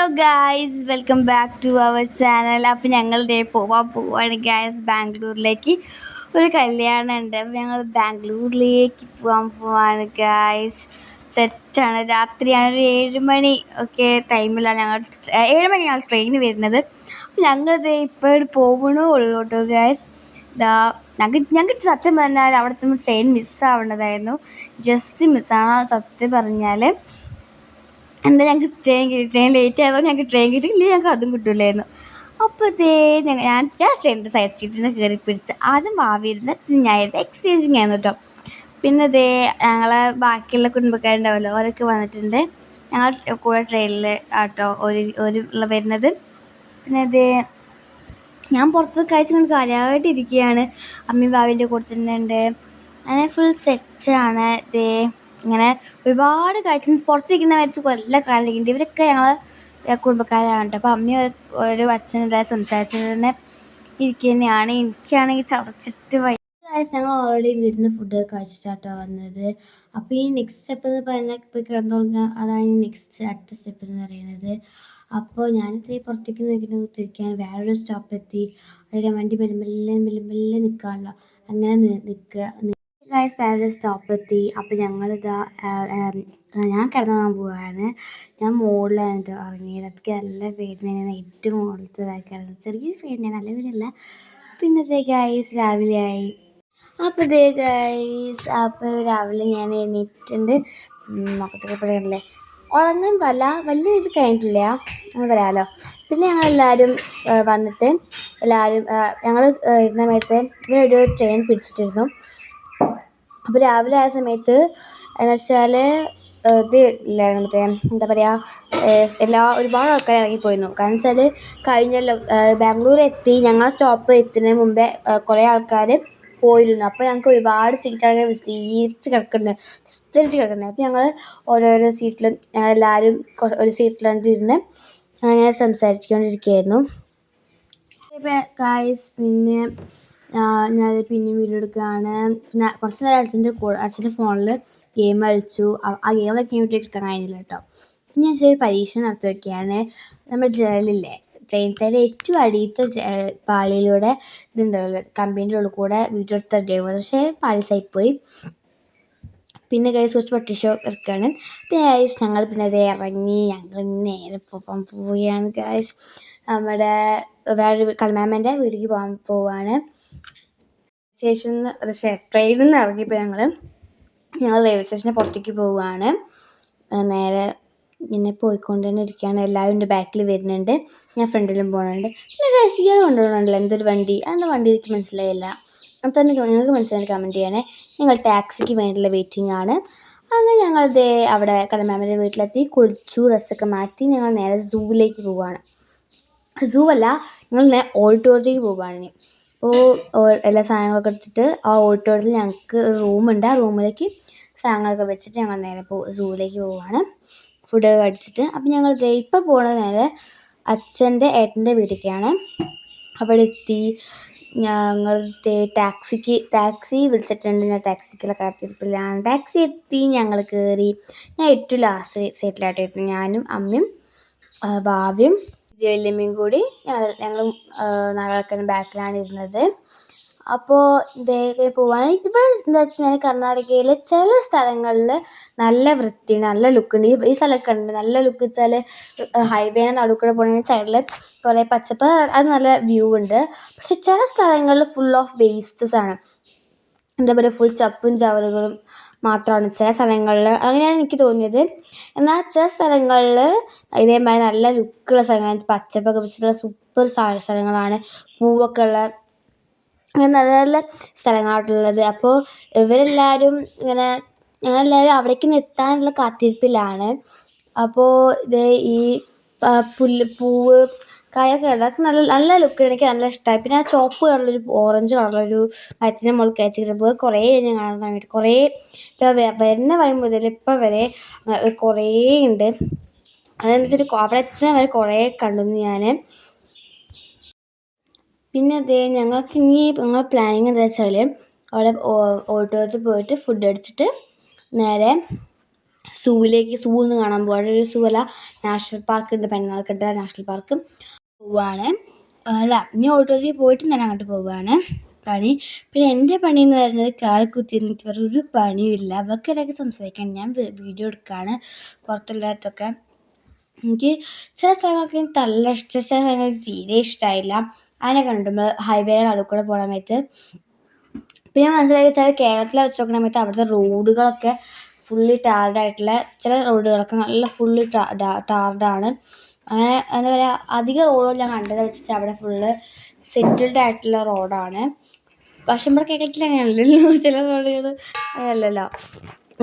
Hello guys, welcome back to our channel. അപ്പോൾ ഞങ്ങൾ ദേ പോവാണ് ഗായ്സ് ബാംഗ്ലൂരിലേക്ക്. ഒരു കല്യാണം ഉണ്ട്, അപ്പോൾ ഞങ്ങൾ ബാംഗ്ലൂരിലേക്ക് പോവാണ് ഗായ്സ്. സെറ്റാണ്, രാത്രിയാണ്, ഒരു 7 മണി ഒക്കെ ടൈമിലാണ് ഞങ്ങൾ 7 മണി ഞങ്ങൾ ട്രെയിൻ വരുന്നത്. അപ്പോൾ ഞങ്ങൾ ദേ ഇപ്പോൾ പോകണോ ഉള്ളൂ കേട്ടോ ഗായ്സ്. ഞങ്ങൾക്ക് സത്യം പറഞ്ഞാൽ അവിടുത്തെ ട്രെയിൻ മിസ്സാവേണ്ടതായിരുന്നു, ജസ്റ്റ് മിസ്സാണ് സത്യം പറഞ്ഞാൽ. എന്താ ഞങ്ങൾക്ക് ട്രെയിൻ ലേറ്റ് ആയതുകൊണ്ട് ഞങ്ങൾക്ക് ട്രെയിൻ കിട്ടിയില്ല, ഞങ്ങൾക്ക് അതും കിട്ടില്ലായിരുന്നു. അപ്പോൾ ഞാൻ ട്രെയിനിൻ്റെ സൈഡ് സീറ്റിൽ നിന്ന് കയറി പിടിച്ച് ആദ്യം ഭാവിയിരുന്ന് ഞാൻ എക്സ്ചേഞ്ചിങ് ആയിരുന്നു കേട്ടോ. പിന്നെ ഞങ്ങളെ ബാക്കിയുള്ള കുടുംബക്കാരുണ്ടാവുമല്ലോ, അവരൊക്കെ വന്നിട്ടുണ്ട്. ഞങ്ങൾ കൂടെ ട്രെയിനിൽ ആട്ടോ ഒരു വരുന്നത്. പിന്നെ ഞാൻ പുറത്ത് കഴിച്ചുകൊണ്ട് കാര്യമായിട്ടിരിക്കുകയാണ്. അമ്മയും ഭാവിൻ്റെ കൂടെ തന്നെ ഉണ്ട്. അങ്ങനെ ഫുൾ സെറ്റാണ്. ഇങ്ങനെ ഒരുപാട് കാഴ്ച പുറത്തിരിക്കുന്ന കാര്യത്തിൽ എല്ലാ കാര്യമുണ്ട്. ഇവരൊക്കെ ഞങ്ങൾ കുടുംബക്കാരാണ് കേട്ടോ. അപ്പോൾ അമ്മയും ഒരു അച്ഛനെല്ലാം സംസാരിച്ചത് തന്നെ ഇരിക്കുന്നതാണ്. എനിക്കാണെങ്കിൽ ചതച്ചിട്ട് ഞങ്ങൾ ഓൾറെഡി വീട്ടിൽ നിന്ന് ഫുഡ് കഴിച്ചിട്ടാട്ടോ വന്നത്. അപ്പോൾ ഈ നെക്സ്റ്റ് സ്റ്റെപ്പ് എന്ന് പറഞ്ഞാൽ ഇപ്പോൾ കിടന്നുറങ്ങുക, അതാണ് അടുത്ത സ്റ്റെപ്പ് എന്ന് പറയുന്നത്. അപ്പോൾ ഞാനിത് പുറത്തേക്ക് നോക്കിയിരിക്കുകയാണ്. വേറൊരു സ്റ്റോപ്പെത്തി. അവിടെ വണ്ടി മെല്ലെ നിൽക്കാണല്ലോ, അങ്ങനെ നിൽക്കുക. ഗൈസ്, വേറൊരു സ്റ്റോപ്പെത്തി. അപ്പോൾ ഞങ്ങളിതാ ഞാൻ കിടന്നുറങ്ങാൻ പോവുകയാണ്. ഞാൻ മുകളിലാണ് ഇറങ്ങിയത്. അപ്പോൾ നല്ല പേടിയാണ്, ഏറ്റവും മുകളിലത്തേതായി കിടന്നത്. ചെറിയൊരു പേടിയാണ്, നല്ല പേടിയല്ല. പിന്നെ ഗൈസ് രാവിലെയായി. അപ്പോൾ ഗൈസ്, അപ്പോൾ രാവിലെ ഞാൻ എണീറ്റിട്ടുണ്ട്. മൊത്തത്തിൽ പറയാനല്ലേ, ഉറങ്ങാൻ വലിയ ഇത് കഴിഞ്ഞിട്ടില്ല എന്ന് പറയാമല്ലോ. പിന്നെ ഞങ്ങളെല്ലാവരും വന്നിട്ട് ഞങ്ങൾ ഇരുന്ന സമയത്ത് ഇവരൊരു ട്രെയിൻ പിടിച്ചിട്ടിരുന്നു. അപ്പോൾ രാവിലെ ആയ സമയത്ത് എന്ന് വെച്ചാൽ ഇത് ഇല്ലായിരുന്നു, മറ്റേ എന്താ പറയുക, ഒരുപാട് ആൾക്കാർ ഇറങ്ങിപ്പോയിരുന്നു. കാരണം വെച്ചാൽ കഴിഞ്ഞല്ലോ, ബാംഗ്ലൂർ എത്തി, ഞങ്ങൾ സ്റ്റോപ്പ് എത്തുന്നതിന് മുമ്പേ കുറേ ആൾക്കാർ പോയിരുന്നു. അപ്പോൾ ഞങ്ങൾക്ക് ഒരുപാട് സീറ്റൊക്കെ വിസ്തീരിച്ച് കിടക്കുന്നുണ്ട്. അപ്പോൾ ഞങ്ങൾ ഓരോരോ സീറ്റിലും ഞങ്ങളെല്ലാവരും ഒരു സീറ്റിലിരുന്ന് അങ്ങനെ സംസാരിച്ചുകൊണ്ടിരിക്കുകയായിരുന്നു. ഗായ്സ്, പിന്നെ ഞാനത് പിന്നെയും വീഡിയോ എടുക്കുകയാണ്. പിന്നെ കുറച്ച് നേരം അച്ഛൻ്റെ ഫോണിൽ ഗെയിം കളിച്ചു. ആ ഗെയിം കളിക്കാൻ വേണ്ടി എടുക്കാൻ കഴിഞ്ഞില്ല കേട്ടോ. പിന്നെ ഞാൻ ചെറിയ പരീക്ഷ നടത്തി വയ്ക്കുകയാണ്. നമ്മൾ ജനലില്ലേ, ട്രെയിനിൻ്റെ ഏറ്റവും അടിയത്തെ പാളിയിലൂടെ ഇതുണ്ടല്ലോ, കമ്പീൻ്റെ ഉള്ളിൽ കൂടെ വീഡിയോ എടുത്ത ഗെയിം, പക്ഷേ പാളിസായിപ്പോയി. പിന്നെ ഗൈസ് കുറച്ച് പട്ടിഷോ ഇറക്കുകയാണ്. പിന്നെ ഗൈസ് ഞങ്ങൾ പിന്നെ ഇറങ്ങി, ഞങ്ങൾ നേരെ പോവുകയാണ് ഗൈസ്. നമ്മുടെ വേറെ കൽമാമേൻ്റെ വീട്ടിലേക്ക് പോവാണ്. ട്രെയിനിൽ നിന്ന് ഇറങ്ങിയപ്പോൾ ഞങ്ങൾ റെയിൽവേ സ്റ്റേഷൻ്റെ പുറത്തേക്ക് പോവുകയാണ്. നേരെ ഇങ്ങനെ പോയിക്കൊണ്ട് തന്നെ ഇരിക്കുകയാണ്. എല്ലാവരും എൻ്റെ ബാക്കിൽ വരുന്നുണ്ട്, ഞാൻ ഫ്രണ്ടിലും പോകുന്നുണ്ട്. പിന്നെ രസികൾ കൊണ്ടുപോകുന്നുണ്ടല്ലോ, എന്തൊരു വണ്ടി, അതെന്താ വണ്ടി എനിക്ക് മനസ്സിലായില്ല. അപ്പോൾ തന്നെ നിങ്ങൾക്ക് മനസ്സിലായി കമൻറ്റ് ചെയ്യണേ. ഞങ്ങൾ ടാക്സിക്ക് വേണ്ടിയുള്ള വെയിറ്റിംഗ് ആണ്. അങ്ങനെ ഞങ്ങൾ അവിടെ കലമാമൻ്റെ വീട്ടിലെത്തി, കുളിച്ചു, ഡ്രസ്സൊക്കെ മാറ്റി ഞങ്ങൾ നേരെ സൂവിലേക്ക് പോവുകയാണ്. സൂ അല്ല, ഞങ്ങൾ നേരെ ഓഡിറ്റോറിയത്തിലേക്ക് പോവുകയാണ്. അപ്പോൾ എല്ലാ സാധനങ്ങളൊക്കെ എടുത്തിട്ട് ആ ഓഡിറ്റോറിയത്തിൽ ഞങ്ങൾക്ക് റൂമുണ്ട്, ആ റൂമിലേക്ക് സാധനങ്ങളൊക്കെ വെച്ചിട്ട് ഞങ്ങൾ നേരെ സൂവിലേക്ക് പോവുകയാണ്, ഫുഡ് കഴിച്ചിട്ട്. അപ്പം ഞങ്ങൾ ഇപ്പോൾ പോകുന്നത് നേരെ അച്ഛൻ്റെ ഏട്ടൻ്റെ വീട്ടിലേക്കാണ്. അവിടെ എത്തി ഞങ്ങൾ ടാക്സി വിളിച്ചിട്ടുണ്ട്. ഞാൻ ടാക്സിക്കുള്ള കാത്തിരിപ്പിലാണ്. ടാക്സി എത്തി, ഞങ്ങൾ കയറി. ഞാൻ ഏറ്റവും ലാസ്റ്റ് സീറ്റിലായിട്ടായിരുന്നു, ഞാനും അമ്മയും ഭാവിയും വല്യമ്മയും കൂടി. ഞങ്ങൾ നാലാൾക്കാരും ബാക്കിലാണ് ഇരുന്നത്. അപ്പോൾ പോവാണ്. ഇവിടെ എന്താ വെച്ചാൽ കർണാടകയിൽ ചില സ്ഥലങ്ങളിൽ നല്ല വൃത്തി, നല്ല ലുക്കുണ്ട്. ഈ സ്ഥലമൊക്കെ ഉണ്ട് നല്ല ലുക്ക് വെച്ചാൽ ഹൈവേനെ നടുക്കൂടെ പോകുന്ന സൈഡിൽ കുറേ പച്ചപ്പ്, അത് നല്ല വ്യൂ ഉണ്ട്. പക്ഷെ ചില സ്ഥലങ്ങളിൽ ഫുൾ ഓഫ് വേസ്റ്റസ് ആണ്, എന്താ പറയുക, ഫുൾ ചപ്പും ചവറുകളും മാത്രമാണ് ചില സ്ഥലങ്ങളിൽ. അങ്ങനെയാണ് എനിക്ക് തോന്നിയത്. എന്നാൽ ചില സ്ഥലങ്ങളിൽ ഇതേമാതിരി നല്ല ലുക്കുള്ള സ്ഥലങ്ങൾ, പച്ചപ്പൊക്കെ വെച്ചിട്ടുള്ള സൂപ്പർ സ്ഥലങ്ങളാണ്, പൂവൊക്കെ ഉള്ള അങ്ങനെ നല്ല നല്ല സ്ഥലങ്ങളായിട്ടുള്ളത്. അപ്പോൾ ഇവരെല്ലാവരും ഞങ്ങളെല്ലാവരും അവിടേക്ക് എത്താനുള്ള കാത്തിരിപ്പിലാണ്. അപ്പോൾ ഈ പൂവ് കായൊക്കെ അതൊക്കെ നല്ല നല്ല ലുക്ക്, എനിക്ക് നല്ല ഇഷ്ടമായി. പിന്നെ ആ ചുവപ്പ് കളറുള്ളൊരു ഓറഞ്ച് കളറുള്ളൊരു മരത്തിൻ്റെ മുകളിൽ കയറ്റിക്കിട്ടപ്പോൾ കുറേ ഞാൻ കാണാൻ വേണ്ടി കുറേ വരുന്ന വഴി മുതൽ ഇപ്പം വരെ കുറേ ഉണ്ട്. അതെന്ന് വെച്ചിട്ട് അവിടെ എത്തുന്ന വരെ കുറേ കണ്ടു ഞാൻ. പിന്നെ ഞങ്ങൾക്ക് ഞങ്ങൾ പ്ലാനിങ് എന്താ വെച്ചാൽ അവിടെ ഓഡിറ്റോറിയത്തിൽ പോയിട്ട് ഫുഡ് അടിച്ചിട്ട് നേരെ സൂ ഒന്ന് കാണാൻ പോവാണ്. ഒരു സൂ അല്ല, നാഷണൽ പാർക്ക് ഉണ്ട്, പെണ്ണാർക്കട നാഷണൽ പാർക്ക് പോവാണ്. അല്ല, ഇനി ഓട്ടോയിൽ പോയിട്ട് ഞാൻ അങ്ങോട്ട് പോവുകയാണ് പണി. പിന്നെ എൻ്റെ പണി എന്ന് പറയുന്നത് കാൽ കുത്തി നിന്നിട്ട് വേറെ ഒരു പണിയുമില്ല. അവൾക്കിടയ്ക്ക് സംസാരിക്കാൻ ഞാൻ വീഡിയോ എടുക്കുകയാണ് പുറത്തുള്ളതൊക്കെ. എനിക്ക് ചില സ്ഥലങ്ങളൊക്കെ എനിക്ക് നല്ല ഇഷ്ടം, ചില സ്ഥലങ്ങൾക്ക് തീരെ ഇഷ്ടമായില്ല. അതിനെ കണ്ടിട്ടുണ്ട് ഹൈവേയുടെ നടുക്കൂടെ കൂടെ പോകാൻ സമയത്ത്. പിന്നെ മനസ്സിലാക്കി വെച്ചാൽ കേരളത്തിൽ വെച്ച് നോക്കുന്ന സമയത്ത് അവിടുത്തെ റോഡുകളൊക്കെ ഫുള്ളി ടാർഡായിട്ടുള്ള, ചില റോഡുകളൊക്കെ നല്ല ഫുള്ളി ടാർഡാണ്. അങ്ങനെ എന്താ പറയുക, അധികം റോഡുകൾ ഞാൻ കണ്ടത് വെച്ചിട്ട് അവിടെ ഫുള്ള് സെറ്റിൽഡ് ആയിട്ടുള്ള റോഡാണ്. പക്ഷെ നമ്മുടെ കേരളത്തിൽ അങ്ങനെയല്ലല്ലോ, ചില റോഡുകൾ അങ്ങനെയല്ലല്ലോ.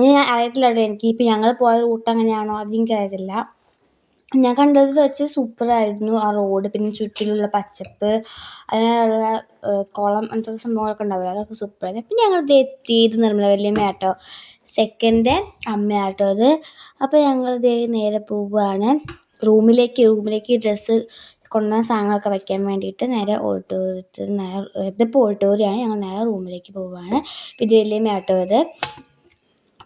ഞാൻ അറിയത്തില്ല കേട്ടോ, എനിക്ക് ഇപ്പം ഞങ്ങൾ പോയ റൂട്ട് അങ്ങനെയാണോ അതെനിക്ക് അറിയത്തില്ല. ഞാൻ കണ്ടത് വെച്ച് സൂപ്പറായിരുന്നു ആ റോഡ്. പിന്നെ ചുറ്റിലുള്ള പച്ചപ്പ്, അങ്ങനെയുള്ള കുളം അങ്ങനത്തെ സംഭവങ്ങളൊക്കെ ഉണ്ടാവില്ല, അതൊക്കെ സൂപ്പറായിരുന്നു. പിന്നെ ഞങ്ങൾ എത്തിയത് നിർമ്മല വല്യമ്മ ആട്ടോ, സെക്കൻഡ് അമ്മയാട്ടോ അത്. അപ്പോൾ ഞങ്ങൾ നേരെ പോവുകയാണ് റൂമിലേക്ക് ഡ്രസ്സ് കൊണ്ടുപോകാൻ സാധനങ്ങളൊക്കെ വയ്ക്കാൻ വേണ്ടിയിട്ട്. നേരെ ഓഡിറ്റോറിയത്തിൽ ഇതിപ്പോൾ ഓഡിറ്റോറിയമാണ്, ഞങ്ങൾ നേരെ റൂമിലേക്ക് പോവുകയാണ്. ഇത് വല്യമ്മ ആട്ടോ അത്.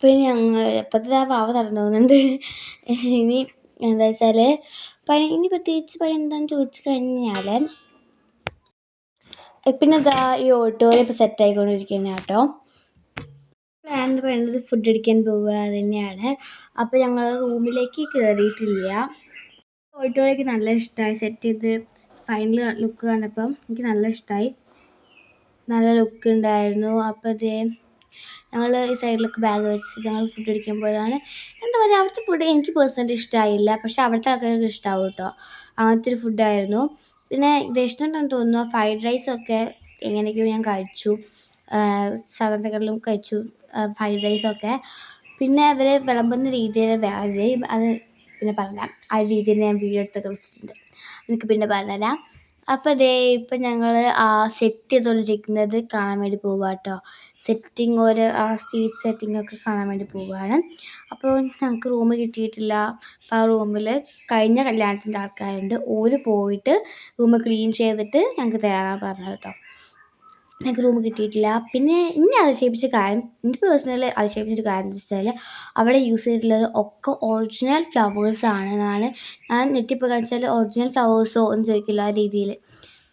പിന്നെ ഞങ്ങൾ എപ്പോഴത്തെ ആ പാവ നടന്നു പോകുന്നുണ്ട്. ഇനി എന്താ വെച്ചാൽ പണി, ഇനി പ്രത്യേകിച്ച് പണി എന്താണെന്ന് ചോദിച്ചു കഴിഞ്ഞാൽ, പിന്നെ ഇതാ ഈ ഓഡിറ്റോറിയം ഇപ്പോൾ സെറ്റായിക്കൊണ്ടിരിക്കുന്ന കേട്ടോ. പ്ലാൻ വേണ്ടത് ഫുഡ് അടിക്കാൻ പോവുക തന്നെയാണ്. അപ്പോൾ ഞങ്ങൾ റൂമിലേക്ക് കയറിയിട്ടില്ല. ഓഡിറ്റോറിയം നല്ല ഇഷ്ടമായി, സെറ്റ് ചെയ്ത് ഫൈനൽ ലുക്ക് കണ്ടപ്പം എനിക്ക് നല്ല ഇഷ്ടമായി, നല്ല ലുക്ക് ഉണ്ടായിരുന്നു. അപ്പോൾ അതേ ഞങ്ങൾ ഈ സൈഡിലൊക്കെ ബാഗ് വെച്ച് ഞങ്ങൾ ഫുഡ് അടിക്കാൻ പോയതാണ്. എന്താ പറയുക, അവിടുത്തെ ഫുഡ് എനിക്ക് പേഴ്സണലി ഇഷ്ടമായില്ല, പക്ഷെ അവിടുത്തെ ആൾക്കാർക്ക് ഇഷ്ടമാവും കേട്ടോ. അങ്ങനത്തെ ഒരു ഫുഡായിരുന്നു. പിന്നെ വിശന്നുണ്ടെന്ന് തോന്നുന്നു. ഫ്രൈഡ് റൈസൊക്കെ എങ്ങനെയൊക്കെയോ ഞാൻ കഴിച്ചു, സാധാരണക്കാരിലും കഴിച്ചു ഫ്രൈഡ് റൈസൊക്കെ. പിന്നെ അവർ വിളമ്പുന്ന രീതിയിൽ വേറെ അത് പിന്നെ പറഞ്ഞുതരാം, ആ രീതിയിൽ ഞാൻ വീഡിയോ എടുത്തൊക്കെ വെച്ചിട്ടുണ്ട്, എനിക്ക് പിന്നെ പറഞ്ഞുതരാം. അപ്പോൾ അതേ ഇപ്പം ഞങ്ങൾ ആ സെറ്റ് ചെയ്തുകൊണ്ടിരിക്കുന്നത് കാണാൻ വേണ്ടി പോവുക കേട്ടോ. സെറ്റിങ് ഒരു ആ സ്റ്റേജ് സെറ്റിങ്ങൊക്കെ കാണാൻ വേണ്ടി പോവുകയാണ്. അപ്പോൾ ഞങ്ങൾക്ക് റൂം കിട്ടിയിട്ടില്ല. അപ്പോൾ ആ റൂമിൽ കഴിഞ്ഞ കല്യാണത്തിൻ്റെ ആൾക്കാരുണ്ട്, ഓര് പോയിട്ട് റൂം ക്ലീൻ ചെയ്തിട്ട് ഞങ്ങൾക്ക് തരാനാണ് പറഞ്ഞത് കേട്ടോ. ഞങ്ങൾക്ക് റൂം കിട്ടിയിട്ടില്ല. പിന്നെ എന്നെ അതിശയിപ്പിച്ച കാര്യം, എനിക്ക് പേഴ്സണലി അതിശയിപ്പിച്ചൊരു കാര്യം എന്ന് വെച്ചാൽ അവിടെ യൂസ് ചെയ്തിട്ടുള്ളത് ഒക്കെ ഒറിജിനൽ ഫ്ലവേഴ്സാണ് എന്നാണ് ഞാൻ ഞെട്ടിപ്പോയി. വെച്ചാൽ ഒറിജിനൽ ഫ്ലവേഴ്സോ എന്ന് ചോദിക്കില്ല ആ രീതിയിൽ.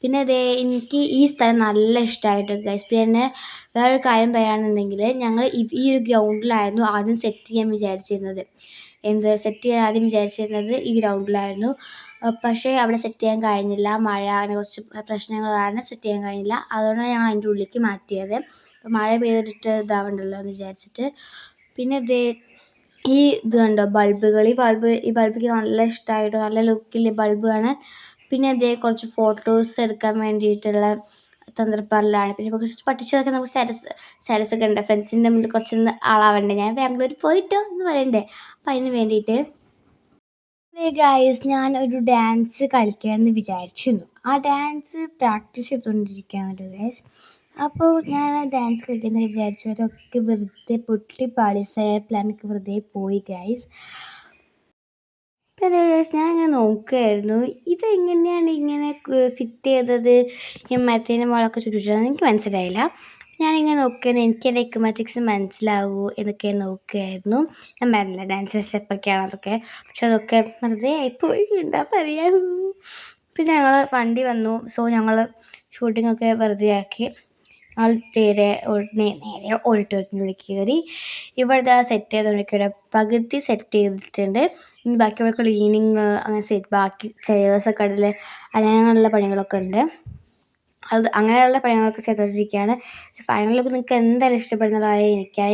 പിന്നെ അതേ എനിക്ക് ഈ സ്ഥലം നല്ല ഇഷ്ടമായിട്ട് ഗൈസ്. പിന്നെ വേറൊരു കാര്യം പറയുകയാണെന്നുണ്ടെങ്കിൽ, ഞങ്ങൾ ഈ ഒരു ഗ്രൗണ്ടിലായിരുന്നു ആദ്യം സെറ്റ് ചെയ്യാൻ വിചാരിച്ചിരുന്നത്. സെറ്റ് ചെയ്യാൻ ആദ്യം വിചാരിച്ചിരുന്നത് ഈ ഗ്രൗണ്ടിലായിരുന്നു. പക്ഷേ അവിടെ സെറ്റ് ചെയ്യാൻ കഴിഞ്ഞില്ല, മഴ അങ്ങനെ കുറച്ച് പ്രശ്നങ്ങൾ കാരണം സെറ്റ് ചെയ്യാൻ കഴിഞ്ഞില്ല. അതുകൊണ്ടാണ് ഞങ്ങൾ അതിൻ്റെ ഉള്ളിലേക്ക് മാറ്റിയത്, മഴ പെയ്തിട്ട് ഇതാവണ്ടല്ലോ എന്ന് വിചാരിച്ചിട്ട്. പിന്നെ ഈ ഇത് കണ്ടോ ബൾബുകൾ, ഈ ബൾബിക്ക് നല്ല ഇഷ്ടമായിട്ട്, നല്ല ലുക്കിൽ ബൾബ് കാണാൻ. പിന്നെ കുറച്ച് ഫോട്ടോസ് എടുക്കാൻ വേണ്ടിയിട്ടുള്ള തന്ത്രപ്പാടിലാണ്. പിന്നെ കുറച്ച് പഠിച്ചതൊക്കെ നമുക്ക് സ്റ്റാറ്റസൊക്കെ ഉണ്ട്, ഫ്രണ്ട്സിൻ്റെ മുന്നിൽ കുറച്ചൊന്ന് ആളാവണ്ടേ, ഞാൻ ബാംഗ്ലൂർ പോയിട്ടോ എന്ന് പറയണ്ടേ, അപ്പം അതിന് വേണ്ടിയിട്ട്. ഗൈസ്, ഞാൻ ഒരു ഡാൻസ് കളിക്കാമെന്ന് വിചാരിച്ചിരുന്നു. ആ ഡാൻസ് പ്രാക്ടീസ് ചെയ്തുകൊണ്ടിരിക്കുകയാണ് ഗൈസ്. അപ്പോൾ ഞാൻ ആ ഡാൻസ് കളിക്കുന്നത് വിചാരിച്ചു, അതൊക്കെ വെറുതെ പാളിസായ പ്ലാനൊക്കെ വെറുതെ പോയി ഗൈസ്. പിന്നെ ഗൈസ് ഞാൻ ഇങ്ങനെ നോക്കുകയായിരുന്നു, ഇതെങ്ങനെയാണ് ഇങ്ങനെ ഫിറ്റ് ചെയ്തത്, ഈ മരത്തിൻ്റെ മുകളൊക്കെ ചുറ്റിച്ചത് എനിക്ക് മനസ്സിലായില്ല. ഞാനിങ്ങനെ നോക്കുകയായിരുന്നു, എനിക്ക് എൻ്റെ എക്കമാറ്റിക്സ് മനസ്സിലാവൂ എന്നൊക്കെ നോക്കുകയായിരുന്നു. ഞാൻ പറഞ്ഞില്ല ഡാൻസ് സ്റ്റെപ്പൊക്കെയാണ് അതൊക്കെ, പക്ഷെ അതൊക്കെ വെറുതെ ആയിപ്പോയി, എന്താ പറയുക. പിന്നെ ഞങ്ങൾ വണ്ടി വന്നു, സോ ഞങ്ങൾ ഷൂട്ടിങ്ങൊക്കെ വെറുതെ ആക്കി. ഞങ്ങൾ നേരെ ഓഡിറ്റോറിയത്തിനുള്ളിലേക്ക് കയറി. ഇവിടുത്തെ സെറ്റ് ചെയ്തുകൊണ്ടിരിക്കുന്ന പകുതി സെറ്റ് ചെയ്തിട്ടുണ്ട്. ഇനി ബാക്കി ഇവിടെ ക്ലീനിങ് അങ്ങനെ ബാക്കി ചെയേഴ്സൊക്കെ ഇടൽ അങ്ങനെയുള്ള പണികളൊക്കെ ഉണ്ട്. അങ്ങനെയുള്ള പണികളൊക്കെ ചെയ്തുകൊണ്ടിരിക്കുകയാണ്. ഫൈനൽ ലുക്ക് നിങ്ങൾക്ക് എന്തായാലും ഇഷ്ടപ്പെടുന്നതായി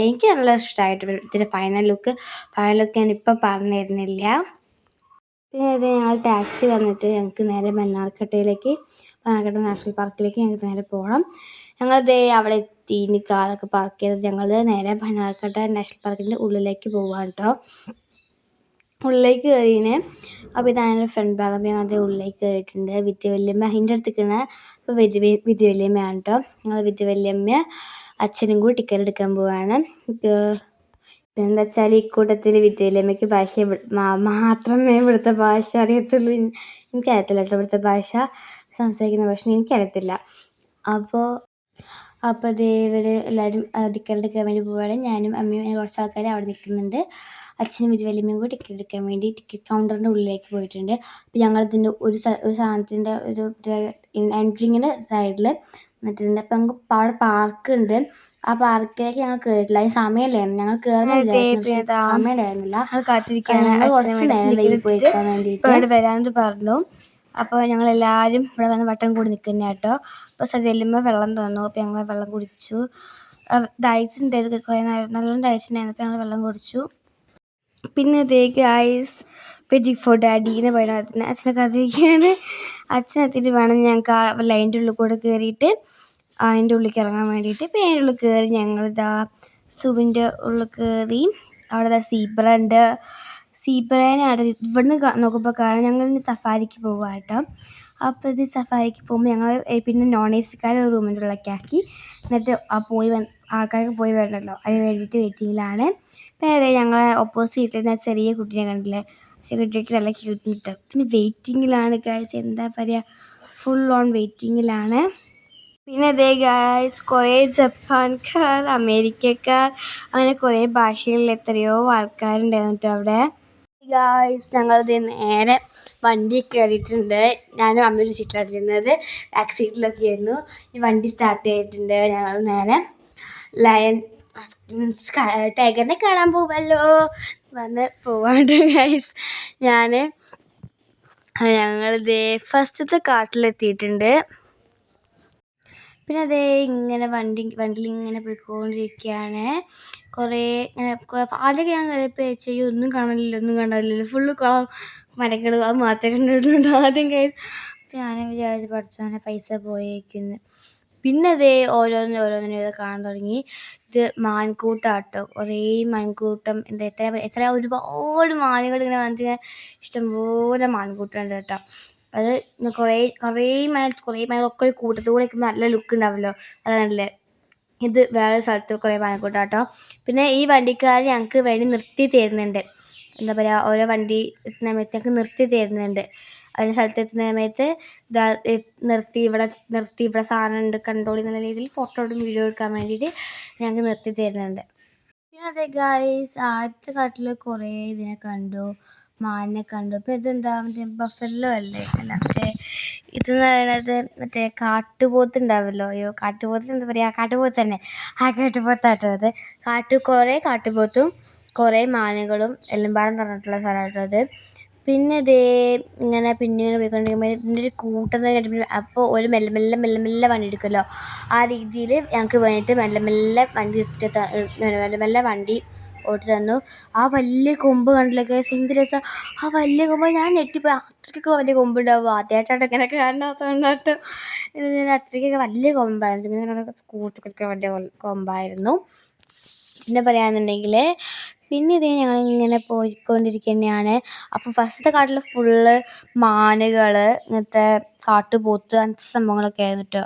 എനിക്ക് നല്ല ഇഷ്ടമായിട്ട് ഇതിൻ്റെ ഫൈനൽ ലുക്ക് ഞാനിപ്പോൾ പറഞ്ഞു തരുന്നില്ല. പിന്നെ ഞങ്ങൾ ടാക്സി വന്നിട്ട് ഞങ്ങൾക്ക് നേരെ മണ്ണാർക്കാട്ടയിലേക്ക്, മണ്ണാർക്കാട് നാഷണൽ പാർക്കിലേക്ക് ഞങ്ങൾക്ക് നേരെ പോകണം. ഞങ്ങൾ അവിടെ എത്തി, ഇനി കാറൊക്കെ പാർക്ക് ചെയ്ത് ഞങ്ങൾ നേരെ മണ്ണാർക്കാട് നാഷണൽ പാർക്കിൻ്റെ ഉള്ളിലേക്ക് പോവുകയാണ് കേട്ടോ. ഉള്ളിലേക്ക് കയറിന്. അപ്പോൾ ഇതാണ് എൻ്റെ ഫ്രണ്ട് ഭാഗം. അപ്പോൾ ഞാൻ ഉള്ളിലേക്ക് കയറിയിട്ടുണ്ട്. വിദ്യ വല്യമ്മ അതിൻ്റെ അടുത്തേക്കാണ്. അപ്പോൾ വിദ്യ വല്യമ്മയാണ് കേട്ടോ. ഞങ്ങൾ വിദ്യ വല്യമ്മ അച്ഛനും കൂടി ടിക്കറ്റ് എടുക്കാൻ പോവുകയാണ്. എന്താ വെച്ചാൽ ഈ കൂട്ടത്തിൽ വിദ്യ വല്യമ്മയ്ക്ക് ഭാഷ മാത്രമേ ഇവിടുത്തെ ഭാഷ അറിയത്തുള്ളൂ. എനിക്കറിയത്തില്ല കേട്ടോ ഇവിടുത്തെ ഭാഷ, സംസാരിക്കുന്ന ഭാഷ എനിക്കറിയത്തില്ല. അപ്പോൾ അപ്പോൾ അതേ ഇവർ എല്ലാവരും ടിക്കറ്റ് എടുക്കാൻ വേണ്ടി പോവുകയാണ്. ഞാനും അമ്മയും അങ്ങനെ കുറച്ച് ആൾക്കാർ അവിടെ നിൽക്കുന്നുണ്ട്. അച്ഛനും വലിയമ്മയും കൂടി ടിക്കറ്റ് എടുക്കാൻ വേണ്ടി ടിക്കറ്റ് കൗണ്ടറിൻ്റെ ഉള്ളിലേക്ക് പോയിട്ടുണ്ട്. അപ്പോൾ ഞങ്ങളിതിൻ്റെ ഒരു സാധനത്തിൻ്റെ ഒരു എൻട്രിങ്ങിൻ്റെ സൈഡിൽ നിന്നിട്ടുണ്ട്. അപ്പോൾ ഞങ്ങൾക്ക് അവിടെ പാർക്ക് ഉണ്ട്. ആ പാർക്കിലേക്ക് ഞങ്ങൾ കയറിയിട്ടില്ല. അതിന് സമയമില്ലായിരുന്നു. ഞങ്ങൾ കയറുന്ന വിചാരിച്ചു, പക്ഷേ സമയം ഉണ്ടായിരുന്നില്ല. ഞങ്ങൾ കുറച്ച് നേരം വൈകി പോയിക്കാൻ വേണ്ടിയിട്ട് വരാമെന്ന് പറഞ്ഞു. അപ്പോൾ ഞങ്ങളെല്ലാവരും ഇവിടെ വന്ന് വട്ടം കൂടി നിൽക്കുന്ന കേട്ടോ. അപ്പോൾ ചെല്ലുമ്പോൾ വെള്ളം തന്നു. അപ്പോൾ ഞങ്ങൾ വെള്ളം കുടിച്ചു. ദഹിച്ചിട്ടുണ്ടായിരുന്നു, കുറേ നേരം നല്ലോണം ദഹിച്ചിട്ടുണ്ടായിരുന്നു. അപ്പോൾ ഞങ്ങൾ വെള്ളം കുടിച്ചു. പിന്നെ ദേ ഗൈസ് വെയിറ്റിംഗ് ഫോർ ഡാഡീനെ പറയുന്നത് അച്ഛനെ കാത്തിരിക്കുകയാണ്. അച്ഛനെത്തിയിട്ട് വേണം ഞങ്ങൾക്ക് ആ ലൈൻ്റെ ഉള്ളിൽ കൂടെ കയറിയിട്ട് അതിൻ്റെ ഉള്ളിലേക്ക് ഇറങ്ങാൻ വേണ്ടിയിട്ട്. ഇപ്പോൾ അതിൻ്റെ ഉള്ളിൽ കയറി ഞങ്ങളിതാ സൂവിൻ്റെ ഉള്ളിൽ കയറി. അവിടെ സീബ്ര ഉണ്ട്. സീബ്രേനെ ഇവിടുന്ന് നോക്കുമ്പോൾ കാണാം. ഞങ്ങൾ സഫാരിക്ക് പോകുക കേട്ടോ. അപ്പോൾ ഇത് സഫാരിക്ക് പോകുമ്പോൾ ഞങ്ങൾ പിന്നെ നോൺ എ സിക്കാരെ ഒരു റൂമിൻ്റെ ഉള്ളിലേക്ക് ആക്കി. എന്നിട്ട് ആൾക്കാർക്ക് പോയി വരണമല്ലോ, അതിന് വേണ്ടിയിട്ട് വെയിറ്റിങ്ങിലാണ്. പിന്നെ അതെ ഞങ്ങളെ ഓപ്പോസിറ്റ് ഞാൻ ചെറിയ കുട്ടീനെ കണ്ടില്ലേ, ചെറിയ കുട്ടിക്ക് നല്ല ക്യൂട്ട് കിട്ടും. പിന്നെ വെയിറ്റിങ്ങിലാണ് ഗൈസ്, എന്താ പറയുക, ഫുൾ ഓൺ വെയിറ്റിങ്ങിലാണ്. പിന്നെ അതേ ഗൈസ് കുറേ ജപ്പാൻകാർ, അമേരിക്കക്കാർ, അങ്ങനെ കുറേ ഭാഷകളിൽ എത്രയോ ആൾക്കാരുണ്ടായിരുന്നു അവിടെ. ഗൈസ് ഞങ്ങളിത് നേരെ വണ്ടി കയറിയിട്ടുണ്ട്. ഞാനും അമ്മയൊരു സീറ്റിലായിരുന്നത്, ബാക്ക് സീറ്റിലൊക്കെ ആയിരുന്നു. ഈ വണ്ടി സ്റ്റാർട്ട് ചെയ്തിട്ടുണ്ട്. ഞങ്ങൾ നേരെ ലയൺ ടൈഗറിനെ കാണാൻ പോവല്ലോ വന്ന് പോവാണ്ട് ഗൈസ്. ഞങ്ങളിത് ഫസ്റ്റത്തെ കാട്ടിലെത്തിയിട്ടുണ്ട്. പിന്നെ അതേ ഇങ്ങനെ വണ്ടിയിൽ ഇങ്ങനെ പോയിക്കൊണ്ടിരിക്കുകയാണ്. കുറേ ഇങ്ങനെ ആദ്യമൊക്കെ ഞാൻ കയറിയപ്പോൾ ചെയ്യും ഒന്നും കാണാനില്ലല്ലോ, ഫുള്ള് മരങ്ങൾ അത് മാത്രമേ കണ്ടിട്ടുണ്ട് ആദ്യം കയറി. അപ്പോൾ ഞാൻ വിചാരിച്ച് പഠിച്ചോനെ പൈസ പോയേക്കുന്നു. പിന്നെ അതേ ഓരോന്നിനും കാണാൻ തുടങ്ങി. ഇത് മാൻകൂട്ടാട്ടോ, കുറേ മാൻകൂട്ടം, എത്ര ഒരുപാട് മാനുകൾ ഇങ്ങനെ വന്നിട്ട് ഇഷ്ടംപോലെ മാൻകൂട്ടമുണ്ട് കേട്ടോ. അത് കുറേ മൈലൊക്കെ ഒരു കൂട്ടത്തോടെ നിൽക്കുമ്പോൾ നല്ല ലുക്ക് ഉണ്ടാവുമല്ലോ, അതാണല്ലേ. ഇത് വേറെ സ്ഥലത്ത് കുറേ മാനക്കൂട്ടാട്ടോ. പിന്നെ ഈ വണ്ടിക്കാർ ഞങ്ങൾക്ക് വേണ്ടി നിർത്തി തരുന്നുണ്ട്. എന്താ പറയുക, ഓരോ വണ്ടി എത്തുന്ന സമയത്ത് ഞങ്ങൾക്ക് നിർത്തി തരുന്നുണ്ട്. അതിൻ്റെ സ്ഥലത്ത് എത്തുന്ന സമയത്ത് നിർത്തി ഇവിടെ സാധനം ഉണ്ട് കണ്ടോളി എന്നുള്ള രീതിയിൽ ഫോട്ടോ എടുക്കും വീഡിയോ എടുക്കാൻ വേണ്ടിയിട്ട് ഞങ്ങൾക്ക് നിർത്തി തരുന്നുണ്ട്. പിന്നെ അതെ ഗൈസ് ആദ്യത്തെ കാട്ടിൽ കുറേ ഇതിനെ കണ്ടു, മാനിനെ കണ്ടു. അപ്പോൾ ഇതെന്താ ബഫല്ലോ അല്ലേ അല്ലാതെ ഇതെന്ന് പറയണത് മറ്റേ കാട്ടുപോത്ത് ഉണ്ടാവുമല്ലോ, കാട്ടുപോത്ത് എന്താ പറയുക, കാട്ടുപോത്ത് തന്നെ, ആ കാട്ടുപോത്താട്ടോ അത്. കുറേ കാട്ടുപോത്തും കുറേ മാനുകളും എല്ലാം പാടം പറഞ്ഞിട്ടുള്ള സ്ഥലമാട്ടോ അത്. പിന്നെ ഇതേ ഇങ്ങനെ പോയിക്കൊണ്ടിരിക്കുമ്പോൾ ഇതിൻ്റെ ഒരു കൂട്ടം തന്നെ. അപ്പോൾ ഒരു മെല്ലെ വണ്ടി എടുക്കുമല്ലോ, ആ രീതിയിൽ ഞങ്ങൾക്ക് വേണ്ടിയിട്ട് മെല്ലെ വണ്ടി ഓട്ടി തന്നു. ആ വലിയ കൊമ്പ് കണ്ടില്ലേ, എന്ത് രസം ആ വലിയ കൊമ്പ്. ഞാൻ ഞെട്ടിപ്പോയി, അത്രയ്ക്കൊക്കെ വലിയ കൊമ്പുണ്ടാവും. ആദ്യമായിട്ടാണ് ഇങ്ങനെയൊക്കെ കാണാത്തതുകൊണ്ടാട്ടോ. അത്രയ്ക്കൊക്കെ വലിയ കൊമ്പായിരുന്നു, ഇങ്ങനെ കൂത്തൊക്കെ വലിയ കൊമ്പായിരുന്നു. പിന്നെ പറയാമെന്നുണ്ടെങ്കിൽ പിന്നെ ഇതേ ഞങ്ങളിങ്ങനെ പോയിക്കൊണ്ടിരിക്കുക തന്നെയാണ്. അപ്പോൾ ഫസ്റ്റത്തെ കാട്ടിൽ ഫുള്ള് മാനുകൾ, ഇങ്ങനത്തെ കാട്ടുപോത്ത്, അങ്ങനത്തെ സംഭവങ്ങളൊക്കെ ആയിരുന്നു കേട്ടോ.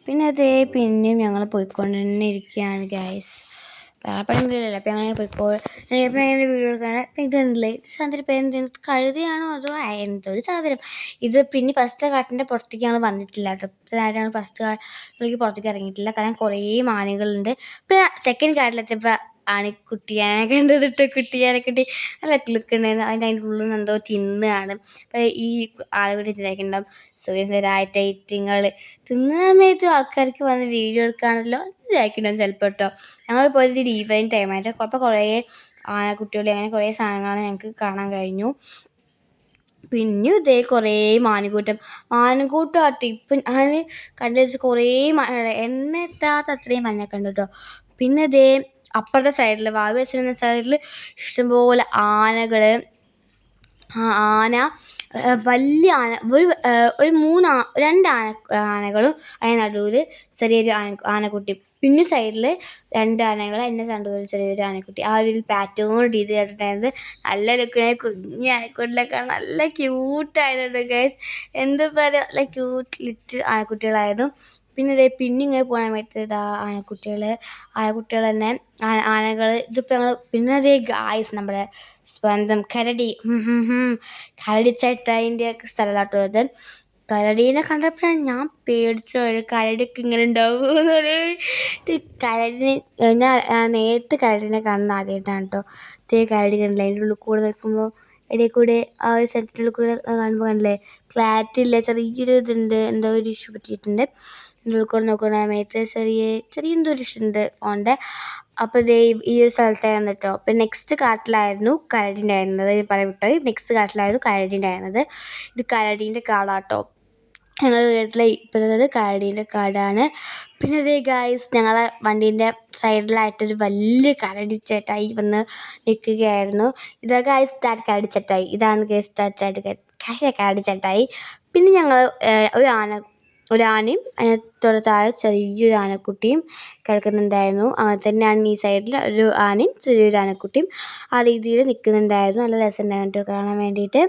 പിന്നെ അതേ പിന്നെയും ഞങ്ങൾ പോയിക്കൊണ്ട് തന്നെ ഇരിക്കുകയാണ് ഗൈസ്. വേറെ പണിയൊന്നുമില്ലല്ലോ, അപ്പോൾ അങ്ങനെ ഇപ്പോൾ അങ്ങനെ വീഡിയോ എടുക്കുകയാണ്. അപ്പം ഇതുണ്ടല്ലേ, ഇത് സാധനത്തിൻ്റെ പേരെന്ത്, കഴുതയാണോ അതോ എന്തൊരു സാധനം ഇത്. പിന്നെ ഫസ്റ്റ് കാട്ടിൻ്റെ പുറത്തേക്ക് ഞങ്ങൾ വന്നിട്ടില്ല കേട്ടോ. ഞങ്ങൾ ഫസ്റ്റ് കാട്ടിലേക്ക് പുറത്തേക്ക് ഇറങ്ങിയിട്ടില്ല, കാരണം കുറേ മാനുകളുണ്ട്. പിന്നെ സെക്കൻഡ് കാട്ടിലെത്തിയപ്പോൾ കുട്ടിയാനെ കണ്ടതിട്ട്, കുട്ടിയാനെ കിട്ടി നല്ല ലുക്ക് ഉണ്ടായിരുന്നു. അതിൻ്റെ ഉള്ളിൽ നിന്ന് എന്തോ തിന്നുകയാണ്. അപ്പോൾ ഈ ആളുകൂടി ഇതായിട്ടുണ്ടാവും സുഖരായിട്ട് ഐറ്റങ്ങൾ തിന്നുന്ന സമയത്ത് ആൾക്കാർക്ക് വന്ന് വീഡിയോ എടുക്കുകയാണല്ലോ ഇതായിട്ടുണ്ടാവും ചിലപ്പോൾ കേട്ടോ. ഞങ്ങൾ പോയിട്ട് ഈവനിങ് ടൈമായിട്ട് അപ്പോൾ കുറേ ആനക്കുട്ടികൾ അങ്ങനെ കുറേ സാധനങ്ങൾ ഞങ്ങൾക്ക് കാണാൻ കഴിഞ്ഞു. പിന്നെ ഇതേ കുറേ മാനുകൂട്ടമാട്ടോ. ഇപ്പം ഞാൻ കണ്ടു വെച്ച് കുറേ എണ്ണ എത്താത്ത അത്രയും മഞ്ഞ കണ്ടു കേട്ടോ. പിന്നെ ഇതേ അപ്പുറത്തെ സൈഡിൽ വായു വെച്ചിരുന്ന സൈഡിൽ ഇഷ്ടംപോലെ ആനകൾ. ആന വലിയ ആന രണ്ട് ആനകളും അതിന് നടുവിൽ ചെറിയൊരു ആനക്കുട്ടി. പിന്നെ സൈഡിൽ രണ്ട് ആനകൾ, അതിൻ്റെ നടുവിൽ ചെറിയൊരു ആനക്കുട്ടി. ആ ഒരു പാറ്റേൺ രീതി ആയിട്ടുണ്ടായിരുന്നത് നല്ല ലുക്കിനെ. കുഞ്ഞ് ആനക്കുട്ടിലൊക്കെ നല്ല ക്യൂട്ടായിരുന്നു ഗൈസ്, എന്താ പറയുക, നല്ല ക്യൂട്ട് ലിറ്റ് ആനക്കുട്ടികളായിരുന്നു. പിന്നെ ഇതേ പിന്നെ ഇങ്ങനെ പോകാൻ സമയത്ത് ആനക്കുട്ടികൾ തന്നെ ആനകൾ. ഇതിപ്പോൾ ഞങ്ങൾ പിന്നെ അതേ ഗായ്സ് നമ്മുടെ സ്വന്തം കരടി ചേട്ടായിൻ്റെ സ്ഥലമാട്ടോ അത്. കരടീനെ കണ്ടപ്പോഴാണ് ഞാൻ പേടിച്ചു പോയത്. കരടിയൊക്കെ ഇങ്ങനെ ഉണ്ടാവും. കരടിനെ ഞാൻ നേരിട്ട് കരടിനെ കാണുന്നത് ആദ്യമായിട്ടാണ് കേട്ടോ. കരടി കണ്ടില്ലേ, അതിൻ്റെ ഉള്ളിൽ കൂടെ നിൽക്കുമ്പോൾ ഇടയിൽ കൂടെ ആ ഒരു സ്ഥലത്തിൻ്റെ ഉള്ളിൽ കൂടെ കാണുമ്പോൾ കണ്ടില്ലേ, ക്ലാരിറ്റി ഇല്ല, ചെറിയൊരു ഇതുണ്ട്, എന്തോ ഒരു ഇഷ്യൂ പറ്റിയിട്ടുണ്ട്. ഇതിൻ്റെ ഉള്ളിൽ കൂടെ നോക്കുന്ന സമയത്ത് ചെറിയ എന്തോ ഒരു ഇഷ്യൂ ഉണ്ട് ഫോണിൻ്റെ. അപ്പോൾ ഇതേ ഈ ഒരു സ്ഥലത്തായിരുന്നു കേട്ടോ. അപ്പം നെക്സ്റ്റ് കാട്ടിലായിരുന്നു കരടി ഉണ്ടായിരുന്നത്. പറയാൻ വിട്ടോ, നെക്സ്റ്റ് കാട്ടിലായിരുന്നു കരടി ഉണ്ടായിരുന്നത്. ഇത് കരടീൻ്റെ കാടാട്ടോ. ഞങ്ങൾ വീട്ടിലെ ഇപ്പോഴത് കരടീൻ്റെ കാടാണ്. പിന്നെ അതേ ഗായ്സ്, ഞങ്ങളെ വണ്ടീൻ്റെ സൈഡിലായിട്ടൊരു വലിയ കരടിച്ചേട്ടായി വന്ന് നിൽക്കുകയായിരുന്നു. ഇതാ ഗായ്സ് ദാറ്റ് കരടിച്ചേട്ടായി. ഇതാണ് ഗായ്സ് ദാറ്റ് കരടിച്ചേട്ടായി. പിന്നെ ഞങ്ങൾ ഒരു ആനയും അതിനകത്തോടെ താഴെ ചെറിയൊരു ആനക്കുട്ടിയും കിടക്കുന്നുണ്ടായിരുന്നു. അങ്ങനെ തന്നെയാണ് ഈ സൈഡിൽ ഒരു ആനയും ചെറിയൊരു ആനക്കുട്ടിയും ആ രീതിയിൽ നിൽക്കുന്നുണ്ടായിരുന്നു. നല്ല രസമുണ്ടായിരുന്നു കാണാൻ വേണ്ടിയിട്ട്.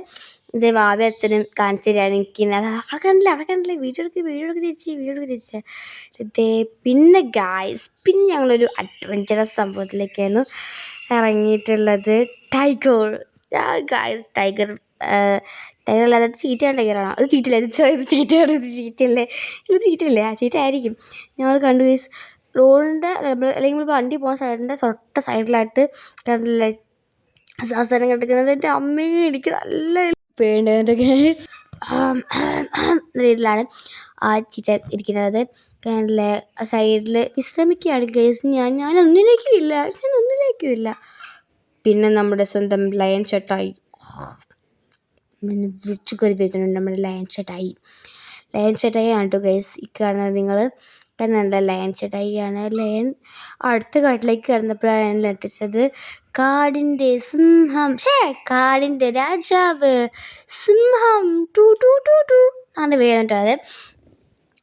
ഇത് വാവി അച്ഛനും കാണിച്ചു തരാണ് എനിക്ക്. അവിടെ കണ്ടില്ലേ വീഡിയോ എടുക്ക് ചേച്ചി. ഇതേ പിന്നെ ഗായ്സ്, പിന്നെ ഞങ്ങളൊരു അഡ്വഞ്ചറസ് സംഭവത്തിലേക്കായിരുന്നു ഇറങ്ങിയിട്ടുള്ളത്. ഗായ്സ് ടൈഗർ അല്ലാതെ ടൈഗറാണോ? അത് ചീറ്റയല്ലേ? ആ ചീറ്റയായിരിക്കും. ഞങ്ങൾ കണ്ടു ഗൈസ്, റോഡിൻ്റെ അല്ലെങ്കിൽ വണ്ടി പോകുന്ന സൈഡിൻ്റെ തൊട്ട സൈഡിലായിട്ട് കണ്ടില്ലേ അവസാനം കിടക്കുന്നത്. എൻ്റെ അമ്മയെ എനിക്ക് നല്ല പേടിയുണ്ട് ഗൈസ്. രീതിയിലാണ് ആ ചീറ്റ ഇരിക്കുന്നത്. കണ്ടില്ലേ സൈഡിൽ വിശ്രമിക്കുകയാണ് ഗൈസ്. ഞാൻ ഒന്നിലേക്കും ഇല്ല. പിന്നെ നമ്മുടെ സ്വന്തം ലയൺ ചേട്ടായി വിളിച്ചു കയറി വരുന്നുണ്ട്. നമ്മുടെ ലയൺ ചേട്ടായി ആണ് കേട്ടോ ഗൈസ് ഈ കാണുന്നത്. നിങ്ങൾ കണ്ട ലയൺ ചേട്ടായിയാണ്. ലയൺ അടുത്ത കാട്ടിലേക്ക് കിടന്നപ്പോഴാണ് ഞാൻ ലഭിച്ചത്. കാടിൻ്റെ സിംഹം, കാടിൻ്റെ രാജാവ് സിംഹം ടു ടു ടു ടു അങ്ങനെ വരുന്നുണ്ട്. അത്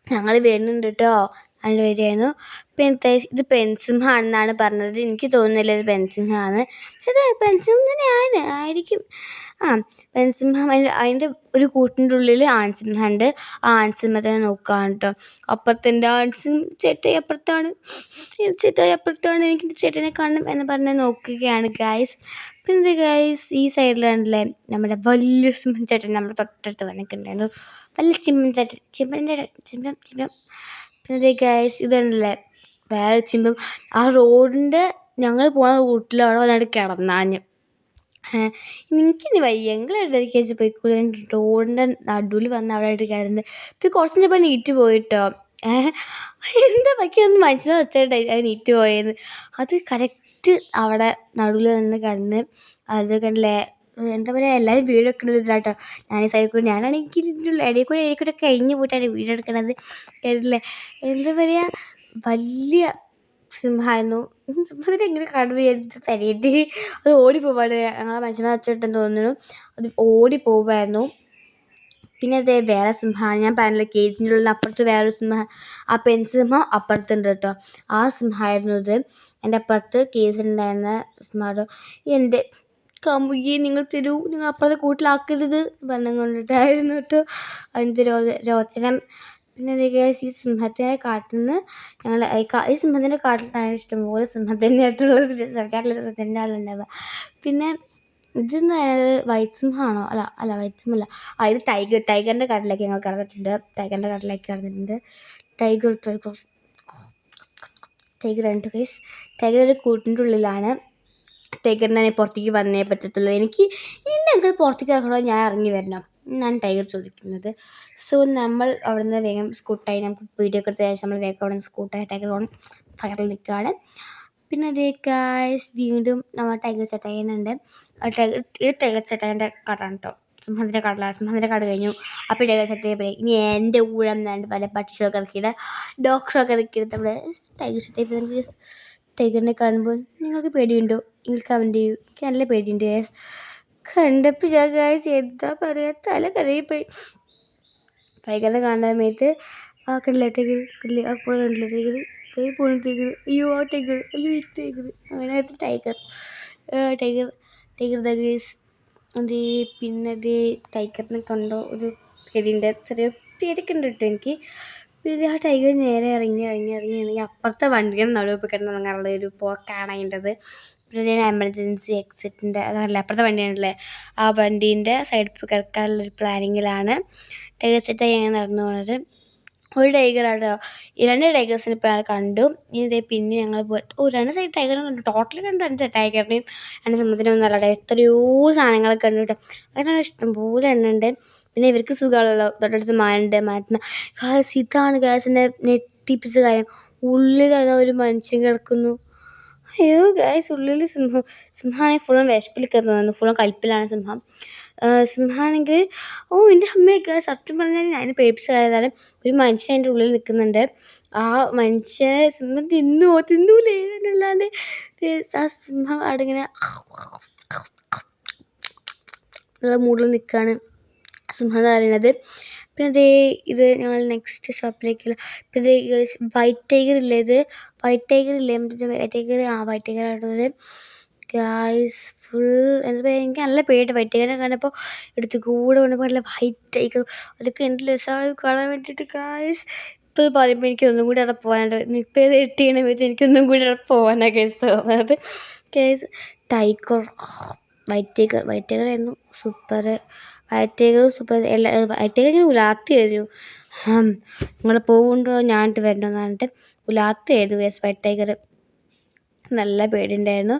ഞങ്ങൾ വരുന്നുണ്ട് കേട്ടോ. അതിൻ്റെ വരികയായിരുന്നു. പിന്നെ ഇത് പെൻസിംഹമാണെന്നാണ് പറഞ്ഞത്. എനിക്ക് തോന്നുന്നില്ല ഇത് പെൻസിംഹമാണ്. ഇത് പെൻസിംഹം തന്നെയാണ് ആയിരിക്കും. പെൻസിംഹം അതിൻ്റെ ഒരു കൂട്ടിൻ്റെ ഉള്ളിൽ ആൺസിംഹമുണ്ട്. ആ ആൺസിംഹത്തിനെ നോക്കുകയാണ് കേട്ടോ. അപ്പുറത്തെൻ്റെ ചേട്ടായി അപ്പുറത്താണ്. എനിക്ക് ചേട്ടനെ കാണണം എന്ന് പറഞ്ഞ് നോക്കുകയാണ് ഗായ്സ്. പിന്നെ ഗായ്സ് ഈ സൈഡിലാണല്ലേ നമ്മുടെ വലിയ സിംഹം ചേട്ടൻ നമ്മുടെ തൊട്ടടുത്ത് വന്നിട്ടുണ്ടായിരുന്നു. വലിയ ചിമ്പം. പിന്നെ ഗായ്സ് ഇതുണ്ടല്ലേ വേറെ ചിമ്പം. ആ റോഡിൻ്റെ ഞങ്ങൾ പോണ റൂട്ടിലാണ് വന്നിട്ട് കിടന്നാഞ്ഞ്. എനിക്കിനി വയ്യ, എങ്കിലെടുത്തേക്ക് പോയിക്കൂടെ. റോഡിൻ്റെ നടുവിൽ വന്ന് അവിടെ ആയിട്ട് കിടന്ന്. പിന്നെ കുറച്ച് ചിലപ്പോൾ നീറ്റ് പോയിട്ടോ. എന്താ പറ്റിയൊന്നും മനസ്സിലാക്കി വെച്ചിട്ടായി അത് നീറ്റ് പോയെന്ന്. അത് കറക്റ്റ് അവിടെ നടുവിൽ നിന്ന് കിടന്ന്. അത് കണ്ടില്ലേ എന്താ പറയുക, എല്ലാവരും വീഡിയോ എടുക്കുന്നത് ഇതാട്ടോ. ഞാൻ ഈ സൈഡിൽ കൂടി ഞാനാണെങ്കിൽ ഇടയിൽ കൂടെ കഴിഞ്ഞ് പോയിട്ടാണ് വീഡിയോ എടുക്കണത്. കേട്ടില്ലേ എന്താ പറയുക, വലിയ സിംഹമായിരുന്നു. സിംഹത്തിനെ എങ്ങനെ കാണുമ്പോൾ പരിയറ്റ് അത് ഓടിപ്പോവാണ്. ഞങ്ങളെ മനുഷ്യനെ വെച്ചിട്ടെന്ന് തോന്നുന്നു അത് ഓടിപ്പോവായിരുന്നു. പിന്നെ അതേ വേറെ സിംഹമാണ്. ഞാൻ പറഞ്ഞില്ല കേജിൻ്റെ ഉള്ളിൽ അപ്പുറത്ത് വേറൊരു സിംഹം, ആ പെൺസിംഹം അപ്പുറത്തുണ്ട് കേട്ടോ. ആ സിംഹമായിരുന്നു ഇത്. എൻ്റെ അപ്പുറത്ത് കേസിലുണ്ടായിരുന്ന സിംഹമാട്ടോ. എൻ്റെ കമ്പുകി നിങ്ങൾ തരൂ, നിങ്ങൾ അപ്പുറത്തെ കൂട്ടിലാക്കരുത് പറഞ്ഞു കൊണ്ടിട്ടായിരുന്നു കേട്ടോ അതിൻ്റെ രോചനം. പിന്നെ ഈ സിംഹത്തിൻ്റെ കാട്ടിൽ നിന്ന് ഞങ്ങൾ ഈ സിംഹത്തിൻ്റെ കാട്ടിൽ തന്നെ ഇഷ്ടംപോലെ സിംഹത്തിൻ്റെ ആയിട്ടുള്ളത് സിംഹത്തിൻ്റെ ആളുണ്ടാവുക. പിന്നെ ഇതെന്ന് പറയുന്നത് വൈറ്റ് സിംഹമാണോ? അല്ല വൈറ്റ് സിംഹമല്ല. ഇത് ടൈഗറിൻ്റെ കാട്ടിലേക്ക് ഞങ്ങൾ കിടന്നിട്ടുണ്ട്. ടൈഗർ ഉണ്ട് ഗൈസ്. ടൈഗർ ഒരു കൂട്ടിൻ്റെ ഉള്ളിലാണ്. ടൈഗറിനെ പുറത്തേക്ക് വന്നേ പറ്റത്തുള്ളൂ. ഞങ്ങൾക്ക് പുറത്തേക്ക് ഇറങ്ങണോ ഞാൻ ഇറങ്ങി വരണം എന്നാണ് ടൈഗർ ചോദിക്കുന്നത്. സോ നമ്മൾ അവിടെ നിന്ന് വേഗം സ്കൂട്ടായി നമുക്ക് വീഡിയോ ഒക്കെ എടുത്ത ശേഷം നമ്മൾ വേഗം അവിടെ നിന്ന് സ്കൂട്ടായി ടൈഗർ ഓൺ ഫയറിൽ നിൽക്കുകയാണ്. പിന്നെ അതേ ഗായ്സ് വീണ്ടും നമ്മൾ ടൈഗർ ചേട്ടായിനുണ്ട്. ടൈഗർ ചേട്ടായിൻ്റെ കടയാണ് കേട്ടോ. സിംഹത്തിൻ്റെ കാട് കഴിഞ്ഞു. അപ്പോൾ ടൈഗർ ചേട്ടായി ഇനി എൻ്റെ ഊഴം എന്നാണ്ട് പല പട്ടി ഷോക്ക് ഇറക്കിയിട്ട് ഡോഗ് ഷോക്ക് ഇറക്കിയിട്ട് നമ്മുടെ ടൈഗർ ചേട്ടായി ടൈഗറിനെ കാണുമ്പോൾ നിങ്ങൾക്ക് പേടിയുണ്ടോ? നിങ്ങൾ കമൻറ്റ് ചെയ്യൂ. എനിക്ക് നല്ല പേടിയുണ്ട് ഗായ്സ്. കണ്ടപ്പോൾ ഞാൻ ഗായ്സ് എന്താ പറയുക, തല കരയിപ്പോയി. ടൈഗറിനെ കാണുന്ന സമയത്ത് കണ്ടില്ല ടൈഗർ അയ്യോ ആ ടൈഗർ ഈ ടൈഗർ അങ്ങനത്തെ ടൈഗർ ദ ഗേസ്. അത് പിന്നെ അത് ടൈഗറിനെ കണ്ടോ ഒരു പേടിയുണ്ട്, ചെറിയ പേടിയൊക്കെ ഉണ്ട് കേട്ടോ എനിക്ക്. പിന്നെ ആ ടൈഗർ നേരെ ഇറങ്ങി അപ്പുറത്തെ വണ്ടിയുടെ നടുവിൽ കിടന്നുറങ്ങാനുള്ള ഒരു പോക്കാണ് അതിൻ്റെത്. പിന്നെ ഞാൻ എമർജൻസി എക്സിറ്റിൻ്റെ അതല്ല അപ്പുറത്തെ വണ്ടിയാണല്ലേ ആ വണ്ടീൻ്റെ സൈഡിൽ കിടക്കാനുള്ളൊരു പ്ലാനിങ്ങിലാണ്. ടൈഗർ സെറ്റായി ഞാൻ നടന്നു പോകുന്നത്. ഒരു ടൈഗറാട്ടോ, ഈ 2 ടൈഗേഴ്സിനെ ഇപ്പോൾ കണ്ടു. ഇതേ പിന്നെ ഞങ്ങൾ പോയിട്ട് 2 സൈഡ് ടൈഗറിനെ കണ്ടു. ടോട്ടൽ കണ്ടു 5 ടൈഗറിനെയും 2 സിംഹത്തിനും നല്ല എത്രയോ സാധനങ്ങളൊക്കെ കണ്ടു കേട്ടോ. അങ്ങനെ ഇഷ്ടംപോലെ എണ്ണുണ്ട്. പിന്നെ ഇവർക്ക് സുഖമുള്ളല്ലോ, തൊട്ടടുത്ത് മാനുണ്ട്. മാറ്റുന്ന ഗായ്സ് ഇതാണ് ഗായ്സിൻ്റെ ഞെട്ടിപ്പിച്ച കാര്യം. ഉള്ളിൽ അതാ ഒരു മനുഷ്യൻ കിടക്കുന്നു. അയ്യോ ഗായ്സ്, ഉള്ളിൽ സിംഹമാണെങ്കിൽ ഫുള്ളും വിശപ്പിലൊക്കെ തോന്നുന്നു, ഫുള്ളും കൽപ്പിലാണ് സിംഹം. സിംഹമാണെങ്കിൽ എൻ്റെ അമ്മയൊക്കെ സത്യം പറഞ്ഞാൽ ഞാൻ പേടിപ്പിച്ച കാര്യമാണ്. ഒരു മനുഷ്യൻ അതിൻ്റെ ഉള്ളിൽ നിൽക്കുന്നുണ്ട്. ആ മനുഷ്യനെ സിംഹം തിന്നൂലേ എന്നല്ലാണ്ട് ആ സിംഹം അവിടെ ഇങ്ങനെ നല്ല മൂഡിൽ നിൽക്കുകയാണ് സിംഹം എന്ന് പറയുന്നത്. പിന്നെ അതേ ഇത് ഞങ്ങൾ നെക്സ്റ്റ് ഷോപ്പിലേക്കുള്ള പിന്നെ വൈറ്റ് ടൈഗർ ഇല്ലേ, ഇത് വൈറ്റ് ടൈഗർ ഇല്ലേ, വൈറ്റ് ടൈഗർ വൈറ്റ് ടൈഗർ ആയിട്ടുള്ളത് ഗായ്സ്. ഫുൾ എന്താ പറയുക, എനിക്ക് നല്ല പേടി വൈറ്റ് ടൈഗറിനെ കണ്ടപ്പോൾ എടുത്ത് കൂടെ കൊണ്ടുപോയി നല്ല വൈറ്റ് ടൈഗർ അതൊക്കെ എന്ത് രസമായി കാണാൻ വേണ്ടിയിട്ട് ഗായ്സ്. ഇപ്പോൾ പറയുമ്പോൾ എനിക്കൊന്നും കൂടി അവിടെ പോകാനുണ്ട്. ഇപ്പോൾ ഇത് എഡിറ്റ് ചെയ്യണ സമയത്ത് എനിക്കൊന്നും കൂടി അവിടെ പോകാനാണ് കേസ് തോന്നുന്നത്. കേസ് ടൈഗർ വൈറ്റ് ടൈഗർ ആയിരുന്നു super. White tiger super. White tiger ഇങ്ങനെ ഉലാത്തി തരും, നിങ്ങൾ പോകുന്നുണ്ടോ ഞാനിട്ട് വരണമെന്ന് പറഞ്ഞിട്ട് ഉലാത്തി ആയിരുന്നു കേസ് വൈറ്റ് ടൈഗർ. നല്ല പേടിയുണ്ടായിരുന്നു.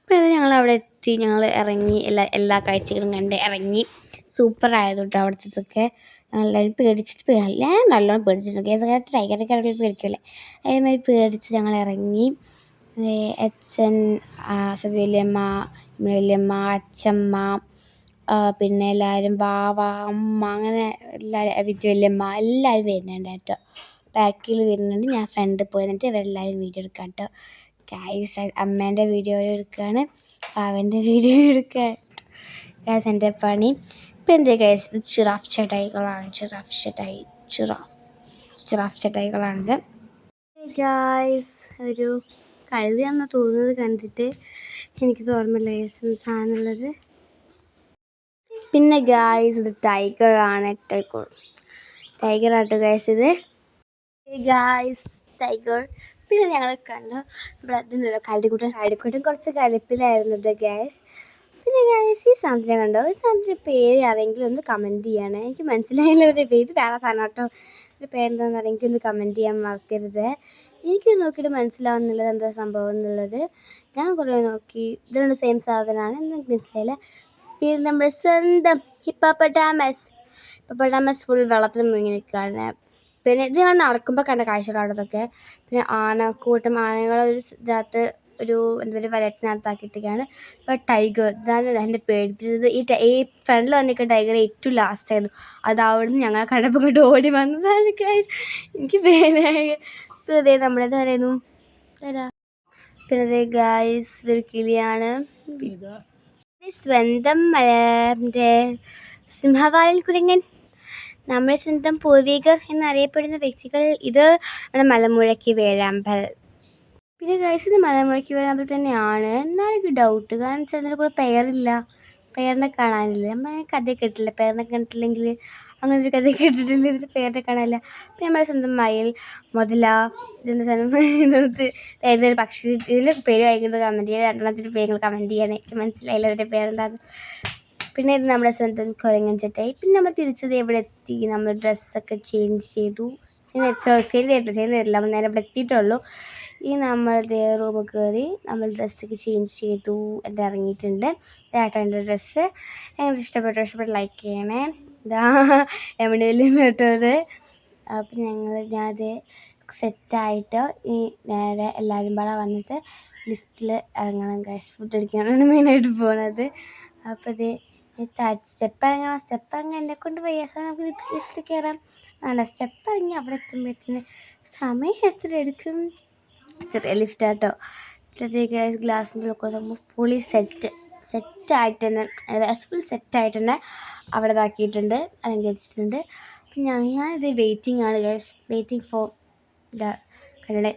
പിന്നെ ഞങ്ങൾ അവിടെ എത്തി, ഞങ്ങൾ ഇറങ്ങി, എല്ലാ കാഴ്ചകളും കണ്ട് ഇറങ്ങി. സൂപ്പറായിരുന്നു കേട്ടോ അവിടുത്തെ. ഞങ്ങളെല്ലാവരും പേടിച്ചിട്ട് ഞാൻ നല്ലോണം പേടിച്ചിട്ടുണ്ട് കേസ്. ടൈഗറൊക്കെ അവിടെ പേടിക്കില്ലേ, അതേമാതിരി പേടിച്ച് ഞങ്ങൾ ഇറങ്ങി. അച്ഛൻ, വല്യമ്മ, വല്യമ്മ, അച്ഛമ്മ, പിന്നെ എല്ലാവരും വാവ, അമ്മ, അങ്ങനെ എല്ലാവരും വല്യമ്മ എല്ലാവരും വരുന്നുണ്ട് കേട്ടോ. ബാക്കിൽ വരുന്നുണ്ട്, ഞാൻ ഫ്രണ്ടിൽ പോയി എന്നിട്ട് ഇവരെല്ലാവരും വീഡിയോ എടുക്കാം കേട്ടോ. ഗായ്സ് അമ്മേൻ്റെ വീഡിയോ എടുക്കുകയാണ്, അവൻ്റെ വീഡിയോ എടുക്കുക ഗായ്സ് എൻ്റെ പണി. ഇപ്പം എൻ്റെ ഗായ്സ് ഇത് ജിറാഫ് ചട്ടായികളാണിത് ഗായ്സ്. ഒരു കഴുതയാണെന്ന് തോന്നുന്നത് കണ്ടിട്ട്, എനിക്ക് ഓർമ്മയില്ല ഗായ്സ് സാധനമുള്ളത്. പിന്നെ ഗായ്സ് ഇത് ടൈഗറാണ്, ടൈഗർ ആട്ടോ ഗായ്സ് ഇത് ഗായ്സ് ടൈഗർ. പിന്നെ ഞങ്ങൾ കണ്ടു ഇവിടെ കരടിക്കുട്ടൻ കുറച്ച് കലിപ്പിലായിരുന്നു കേട്ടോ ഗായ്സ്. പിന്നെ ഗായ്സ് ഈ സാധനം കണ്ടോ, ഈ സാധനത്തിൻ്റെ പേര് ആരെങ്കിലും ഒന്ന് കമൻറ്റ് ചെയ്യണേ, എനിക്ക് മനസ്സിലായില്ലവരുടെ പേര്. ഇത് വേറെ സാധനം കേട്ടോ, ഇതിൻ്റെ പേരെന്താണെന്ന് അറിയാമെങ്കിൽ ഒന്ന് കമൻറ്റ് ചെയ്യാൻ മറക്കരുത്. എനിക്ക് നോക്കിയിട്ട് മനസ്സിലാവുന്നില്ല എന്താ സംഭവം എന്നുള്ളത്. ഞാൻ കുറേ നോക്കി, ഇത് 2 സെയിം സാധനമാണ്, എനിക്ക് മനസ്സിലായില്ല. പിന്നെ നമ്മുടെ സ്വന്തം ഹിപ്പോപ്പൊട്ടാമസ് ഫുൾ വെള്ളത്തിൽ മുങ്ങി നിൽക്കുകയാണ്. പിന്നെ ഇത് ഞങ്ങൾ നടക്കുമ്പോൾ കണ്ട കാഴ്ചകളാണ് ഇതൊക്കെ. പിന്നെ ആനകൾ ഒരു ഇതിനകത്ത് ഒരു എന്താ പറയുക വലയത്തിനകത്താക്കിയിട്ടൊക്കെയാണ്. ഇപ്പോൾ ടൈഗർ ഇതാണ് എൻ്റെ പേടിപ്പിച്ചത്. ഈ ഫ്രണ്ടിൽ വന്നിരിക്കുന്ന ടൈഗർ ഏറ്റവും ലാസ്റ്റ് ആയിരുന്നു. അത് അവിടുന്ന് ഞങ്ങൾ കണ്ടപ്പോൾ ഇങ്ങോട്ട് ഓടി വന്നതാണ് ഗായ്സ്. എനിക്ക് പേടിയായി. പിന്നെ അതേ നമ്മുടെ ഇതായിരുന്നു പിന്നെ അതേ ഗായ്സ് ഇതൊരു കിളിയാണ്, സ്വന്തം മറ്റേ സിംഹവാലൻ കുരങ്ങൻ, നമ്മുടെ സ്വന്തം പൂർവികർ എന്നറിയപ്പെടുന്ന വ്യക്തികൾ. ഇത് നമ്മുടെ മലമുഴക്കി വേഴാമ്പൽ. പിന്നെ ഗൈസ് ഇത് മലമുഴക്കി വേഴാമ്പൽ തന്നെയാണ്. എന്നാലും ഡൗട്ട്, കാരണം വെച്ചാൽ അതിൻ്റെ കൂടെ പെയറില്ല, പെയറിനെ കാണാനില്ല. നമ്മൾ കഥ കേട്ടില്ല, പെയറിനെ കണ്ടിട്ടില്ലെങ്കിൽ അങ്ങനെ ഒരു കഥ കേട്ടിട്ടില്ല, ഇതിൻ്റെ പേരിനെ കാണാനില്ല. പിന്നെ നമ്മുടെ സ്വന്തം മയിൽ, മുതല, ഇതിൻ്റെ സാധനം ഏതൊരു പക്ഷി, ഇതിൻ്റെ പേര് വായിക്കുന്നത് കമൻറ്റ് ചെയ്യുക. 2 പേരുകൾ കമൻറ്റ് ചെയ്യണേ, എനിക്ക് മനസ്സിലായില്ല അതിൻ്റെ പേരെന്താന്ന്. പിന്നെ ഇത് നമ്മുടെ സ്വന്തം കുരങ്ങൻ ചട്ടായി. പിന്നെ നമ്മൾ തിരിച്ചത് എവിടെ എത്തി, നമ്മൾ ഡ്രസ്സൊക്കെ ചേഞ്ച് ചെയ്തു. ചെയ്തിട്ടില്ല, നമ്മൾ നേരെ ഇവിടെ എത്തിയിട്ടുള്ളൂ. ഈ നമ്മളുടെ റൂമിൽ കയറി നമ്മൾ ഡ്രസ്സൊക്കെ ചേഞ്ച് ചെയ്തു എന്നിട്ട് ഇറങ്ങിയിട്ടുണ്ട്. ഇതാട്ടോ എൻ്റെ ഡ്രസ്സ്. ഞങ്ങൾക്ക് ഇഷ്ടപ്പെട്ട ലൈക്ക് ചെയ്യണേ. ഇതാ എവിടെയെങ്കിലും കേട്ടത്. അപ്പം ഞാനത് സെറ്റായിട്ട് ഈ നേരെ എല്ലാവരും പാടെ വന്നിട്ട് ലിഫ്റ്റിൽ ഇറങ്ങണം ഗൈസ്. ഫുഡ് അടിക്കാനാണ് മെയിനായിട്ട് പോകുന്നത്. അപ്പോൾ ഇത് സ്റ്റെപ്പ് ഇറങ്ങി എന്നെക്കൊണ്ട് വയ്യ, സോ നമുക്ക് ലിഫ്റ്റ് കയറാം. സ്റ്റെപ്പ് ഇറങ്ങി അവിടെ എത്തുമ്പോഴത്തേന് സമയം എത്ര എടുക്കും. ചെറിയ ലിഫ്റ്റാട്ടോ. ഇപ്പോഴത്തേക്ക് ഗ്ലാസിൻ്റെ ഉള്ളിൽ നോക്കുമ്പോൾ പുളി സെറ്റായിട്ട് തന്നെ ഫുൾ സെറ്റായിട്ട് തന്നെ അവിടെ ഇതാക്കിയിട്ടുണ്ട്, അലങ്കരിച്ചിട്ടുണ്ട്. അപ്പം ഞാനിത് വെയിറ്റിംഗ് ആണ് ഗൈസ്, വെയിറ്റിംഗ് ഫോർ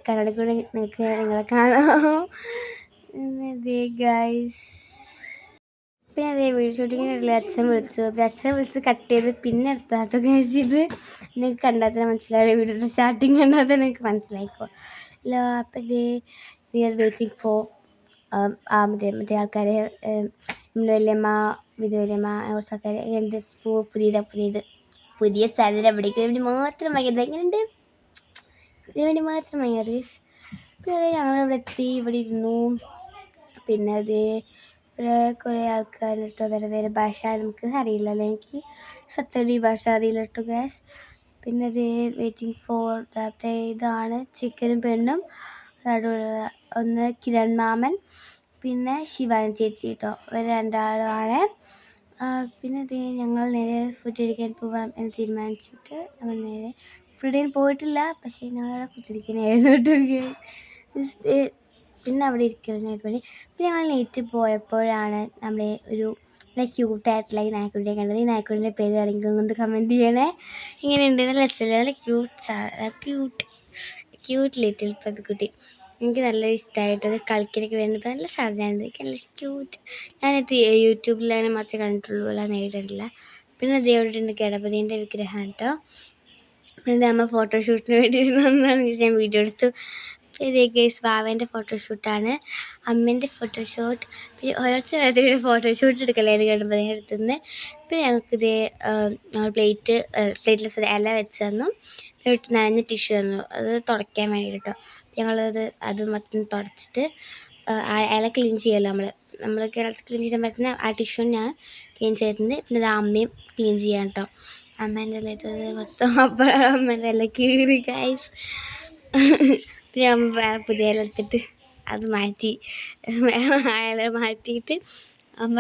കന്നഡ കൂടെ നിങ്ങളെ കാണാം ഗൈസ്. പിന്നെ അതേ വീഡിയോ ഷൂട്ടിങ്ങിനിടയിൽ അച്ഛൻ വിളിച്ച് കട്ട് ചെയ്ത് പിന്നെ എടുത്താട്ടോ കഴിച്ചിട്ട് എനിക്ക് കണ്ടാൽ തന്നെ മനസ്സിലാവില്ല, വീഡിയോയുടെ സ്റ്റാർട്ടിങ് കണ്ടാൽ തന്നെ എനിക്ക് മനസ്സിലായിക്കോ. അപ്പം വി ആർ വെയിറ്റിംഗ് ഫോർ മറ്റേ ആൾക്കാർ വല്യമ്മ വല്യമ്മ കുറച്ച് ആൾക്കാർ എങ്ങനെയുണ്ട്? പുതിയ സ്ഥലം എവിടേക്ക് വേണ്ടി മാത്രം വാങ്ങിയത്. എങ്ങനെയുണ്ട്? ഇതിന് വേണ്ടി മാത്രം വാങ്ങിയത്. പിന്നെ ഞങ്ങളിവിടെ എത്തി, ഇവിടെ ഇരുന്നു. പിന്നെ അത് ഇവിടെ കുറേ ആൾക്കാർ കേട്ടോ, വേറെ വേറെ ഭാഷ നമുക്ക് അറിയില്ലല്ലോ. എനിക്ക് സത്യമായിട്ട് ഈ ഭാഷ അറിയില്ല കേട്ടോ ഗ്യാസ്. പിന്നെ അത് വെയിറ്റിംഗ് ഫോർ ഇതാണ് ചിക്കനും പെണ്ണും. ഒന്ന് കിരൺ മാമൻ, പിന്നെ ശിവാനി ചേച്ചി കേട്ടോ, ഇവർ രണ്ടാളാണ്. പിന്നെ അത് ഞങ്ങൾ നേരെ ഫുഡ് കഴിക്കാൻ പോകാം എന്ന് തീരുമാനിച്ചിട്ട് ഞങ്ങൾ നേരെ ഫുഡ് കഴിക്കാൻ പോയിട്ടില്ല, പക്ഷേ ഞങ്ങളവിടെ കുത്തിരിക്കാനായിരുന്നു കേട്ടോ. പിന്നെ അവിടെ ഇരിക്കുന്നതിനായിട്ട് വേണ്ടി പിന്നെ ഞങ്ങൾ നെയ്റ്റ് പോയപ്പോഴാണ് നമ്മുടെ ഒരു ക്യൂട്ടായിട്ടുള്ള ഈ നായ്ക്കുട്ടിയെ കണ്ടത്. ഈ നായ്ക്കുട്ടിൻ്റെ പേര് ആരെങ്കിലും ഒന്ന് കമൻറ്റ് ചെയ്യണേ. ഇങ്ങനെയുണ്ട്, നല്ല രസമില്ല, നല്ല ക്യൂട്ട് ലിറ്റിൽ പപ്പിക്കുട്ടി. എനിക്ക് നല്ല ഇഷ്ടമായിട്ടത് കളിക്കാനൊക്കെ വരുന്നത് നല്ല സാധനമാണ്. എനിക്ക് നല്ല ക്യൂട്ട്. ഞാനിട്ട് യൂട്യൂബിലാണ് മാത്രമേ കണ്ടിട്ടുള്ളൂ, അല്ല നേരിട്ടിട്ടില്ല. പിന്നെ ദേവരുടെ ഗണപതിൻ്റെ വിഗ്രഹം കേട്ടോ. പിന്നെ അമ്മ ഫോട്ടോഷൂട്ടിന് വേണ്ടി നന്നാണ് ഞാൻ വീഡിയോ എടുത്തു. ഇതേ ഗൈസ് വാവേൻ്റെ ഫോട്ടോഷൂട്ടാണ്, അമ്മേൻ്റെ ഫോട്ടോഷൂട്ട്. പിന്നെ ഓരോരുത്തരുടെ ഫോട്ടോഷൂട്ട് എടുക്കലായിരുന്നു ഗണപതിൻ്റെ അടുത്തുനിന്ന്. പിന്നെ ഞങ്ങൾക്കിതേ ഞങ്ങൾ പ്ലേറ്റിൽ ഇല വെച്ച് തന്നു. നനഞ്ഞ ടിഷ്യൂ തന്നു, അത് തുടയ്ക്കാൻ വേണ്ടിയിട്ട് കേട്ടോ. അത് മൊത്തം തുടച്ചിട്ട് ഇല ക്ലീൻ ചെയ്യുമല്ലോ നമ്മൾ ക്ലീൻ ചെയ്യാൻ പറ്റുന്ന ആ ടിഷ്യൂ ഞാൻ ക്ലീൻ ചെയ്തിട്ടുണ്ട്. പിന്നെ അത് അമ്മയും ക്ലീൻ ചെയ്യാൻ കേട്ടോ. അമ്മേൻ്റെ ഇലത്തത് മൊത്തം അപ്പോഴാണ് അമ്മേൻ്റെ ഇല കീറി ഗൈസ്. പിന്നെ അമ്മ പുതിയ ഇല എടുത്തിട്ട് അത് മാറ്റി ഇല മാറ്റിയിട്ട് അമ്മ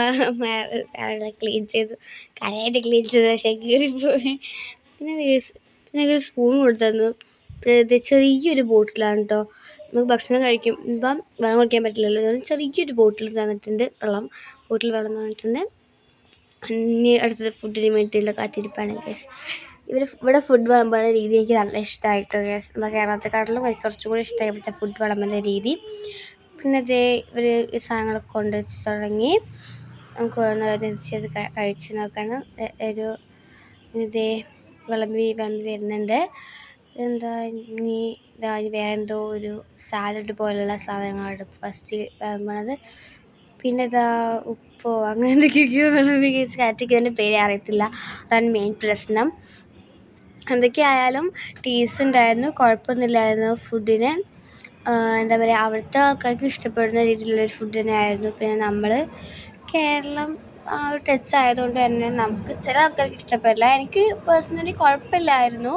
ക്ലീൻ ചെയ്തു, കരയായിട്ട് ക്ലീൻ ചെയ്തു, പക്ഷേ കീറിപ്പോയി. പിന്നെ ഒരു സ്പൂൺ കൊടുത്തു. പിന്നെ ചെറിയൊരു ബോട്ടിലാണ് കേട്ടോ. നമുക്ക് ഭക്ഷണം കഴിക്കുമ്പം വെള്ളം കുടിക്കാൻ പറ്റില്ലല്ലോ, ചെറിയൊരു ബോട്ടിൽ തന്നിട്ടുണ്ട്, ബോട്ടിൽ വെള്ളം തന്നിട്ടുണ്ട്. ഇനി അടുത്തത് ഫുഡിന് വേണ്ടിയിട്ടുള്ള കാത്തിരിപ്പാണ് ഗൈസ്. ഇവിടെ ഫുഡ് വിളമ്പുന്ന രീതി എനിക്ക് നല്ല ഇഷ്ടമായിട്ടോ ഗൈസ്. നമ്മുടെ കേരളത്തെക്കാട്ടിലും എനിക്ക് കുറച്ചും കൂടി ഇഷ്ടമായി ഇവിടുത്തെ ഫുഡ് വിളമ്പുന്ന രീതി. പിന്നെ അതേ ഇവർ ഈ സാധനങ്ങളൊക്കെ കൊണ്ടുവച്ച് തുടങ്ങി. നമുക്ക് ഓരോന്നോരോന്ന് കഴിച്ച് നോക്കണം. ഇതേ വിളമ്പി വരുന്നുണ്ട്. ഇനി വേറെ എന്തോ ഒരു സാലഡ് പോലുള്ള സാധനങ്ങളാണ് ഫസ്റ്റ് വിളമ്പണത്. പിന്നെ ഉപ്പോ അങ്ങനെ എന്തൊക്കെയൊക്കെയോ വിളമ്പി കാറ്റയ്ക്ക് ഇതിൻ്റെ പേര് അറിയത്തില്ല, അതാണ് മെയിൻ പ്രശ്നം. എന്തൊക്കെയായാലും ടേസ്റ്റ് ഉണ്ടായിരുന്നു, കുഴപ്പമൊന്നുമില്ലായിരുന്നു ഫുഡിന്. എന്താ പറയുക, അവിടുത്തെ ആൾക്കാർക്ക് ഇഷ്ടപ്പെടുന്ന രീതിയിലുള്ളൊരു ഫുഡ് തന്നെയായിരുന്നു. പിന്നെ നമ്മൾ കേരളം ആ ഒരു ടച്ച് ആയതുകൊണ്ട് തന്നെ നമുക്ക് ചില ആൾക്കാർക്ക് ഇഷ്ടപ്പെടില്ല. എനിക്ക് പേഴ്സണലി കുഴപ്പമില്ലായിരുന്നു.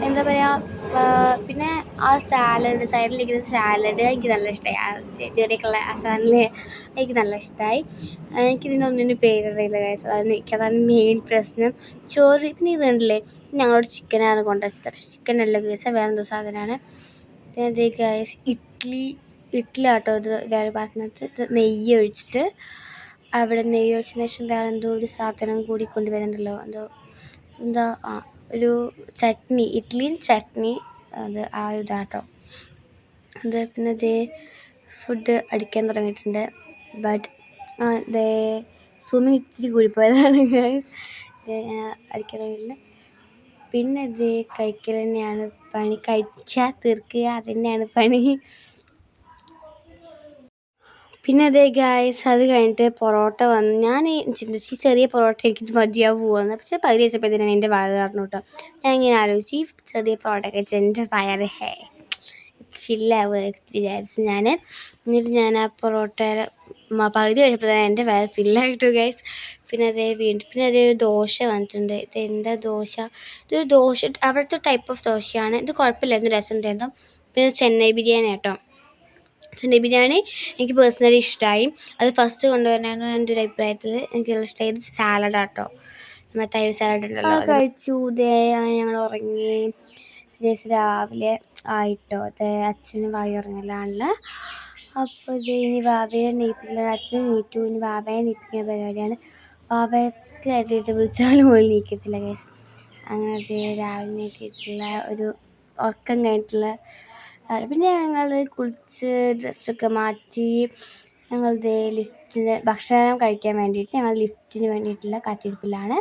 എന്താ പറയുക, പിന്നെ ആ സൈഡിലിരിക്കുന്ന സാലഡ് എനിക്ക് നല്ല ഇഷ്ടമായി. ചെറിയൊക്കെയുള്ള ആ സാധനം എനിക്ക് നല്ല ഇഷ്ടമായി. എനിക്കിതിനൊന്നിനും പേരറിയില്ല ഗൈസ്, അതാണ് മെയിൻ പ്രശ്നം. ചോറ് പിന്നെ ഇത് കണ്ടില്ലേ, ഞങ്ങളോട് ചിക്കനാണ് കൊണ്ടുവച്ചത്, പക്ഷേ ചിക്കൻ അല്ല ഗൈസ്, വേറെ എന്തോ സാധനമാണ്. പിന്നെ അതേ ഗൈസ് ഇഡ്ഡലി ആട്ടോ, ഇത് വേറെ പാത്രത്തിനകത്ത് നെയ്യ് ഒഴിച്ചിട്ട്, അവിടെ നെയ്യ് ഒഴിച്ചതിന് ശേഷം വേറെ എന്തോ ഒരു സാധനം കൂടി കൊണ്ടുവരുന്നുണ്ടല്ലോ, എന്താ ഒരു ചട്നി, ഇഡ്ഡലിയും ചട്നി, അത് ആ ഒരു ഇതാട്ടോ അത്. പിന്നെ അതേ ഫുഡ് അടിക്കാൻ തുടങ്ങിയിട്ടുണ്ട്. ബട്ട് ദേ സൂമിങ് ഇത്തിരി കൂടിപ്പോയതാണ് ഗൈസ്. അടിക്കാൻ തുടങ്ങിയിട്ടുണ്ട്. പിന്നെ ഇത് കഴിക്കൽ തന്നെയാണ് പണി, കഴിക്കുക തീർക്കുക, അത് തന്നെയാണ് പണി. പിന്നെ അതേ ഗൈസ്, അത് കഴിഞ്ഞിട്ട് പൊറോട്ട വന്നു. ഞാൻ ചിന്തിച്ചു ഈ ചെറിയ പൊറോട്ട എനിക്കിത് മതിയാവുമെന്ന്, പക്ഷേ പകുതി വെച്ചപ്പോഴത്തേനാണ് എൻ്റെ വയറ് പറഞ്ഞു കേട്ടോ. ഞാൻ ഇങ്ങനെ ആലോചിച്ച്, ഈ ചെറിയ പൊറോട്ട കഴിച്ച് എൻ്റെ വയറ് ഫില്ലാവുക വിചാരിച്ചു ഞാൻ. എന്നിട്ട് ഞാൻ ആ പൊറോട്ട പകുതി കഴിച്ചപ്പോൾ തന്നെ എൻ്റെ വയറ് ഫില്ലായിട്ടു ഗൈസ്. പിന്നെ അതേ പിന്നെ അതേ ദോശ വന്നിട്ടുണ്ട്. ഇത് എന്താ ദോശ? ഇതൊരു ദോശ, അവിടുത്തെ ടൈപ്പ് ഓഫ് ദോശയാണ്. ഇത് കുഴപ്പമില്ലായിരുന്നു, രസം ഉണ്ടായിരുന്നു. പിന്നെ ചെന്നൈ ബിരിയാണി കേട്ടോ. ചെന്നൈ ബിരിയാണി എനിക്ക് പേഴ്സണലി ഇഷ്ടമായി. അത് ഫസ്റ്റ് കൊണ്ടുവരാനായിരുന്നു എൻ്റെ ഒരു അഭിപ്രായത്തിൽ എനിക്ക് നല്ല ഇഷ്ടമായത്. സാലഡാട്ടോ, നമ്മുടെ തൈര് സാലഡ് ഉണ്ടല്ലോ, കഴിച്ചു. അങ്ങനെ ഞങ്ങൾ ഉറങ്ങി. പിന്നെ രാവിലെ ആയിട്ടോ, അച്ഛന് വയറിങ്ങലാണല്ലോ. അപ്പോൾ ഇനി വാവയെ നെയ്പ്പിക്കുന്ന, അച്ഛൻ നീറ്റു, ഇനി വാവയെ നെയ്പ്പിക്കുന്ന പരിപാടിയാണ്. വാവയത്തിലായിട്ട് വിളിച്ചാലും പോലും നീക്കത്തില്ല ഗൈസ്. അങ്ങനെ രാവിലെ നീക്കിയിട്ടുള്ള ഒരു ഉറക്കം കഴിഞ്ഞിട്ടുള്ള. പിന്നെ ഞങ്ങൾ കുളിച്ച് ഡ്രസ്സൊക്കെ മാറ്റി ഞങ്ങളുടെ ഭക്ഷണം കഴിക്കാൻ വേണ്ടിയിട്ട് ഞങ്ങൾ ലിഫ്റ്റിന് വേണ്ടിയിട്ടുള്ള കാത്തിരിപ്പിലാണ്.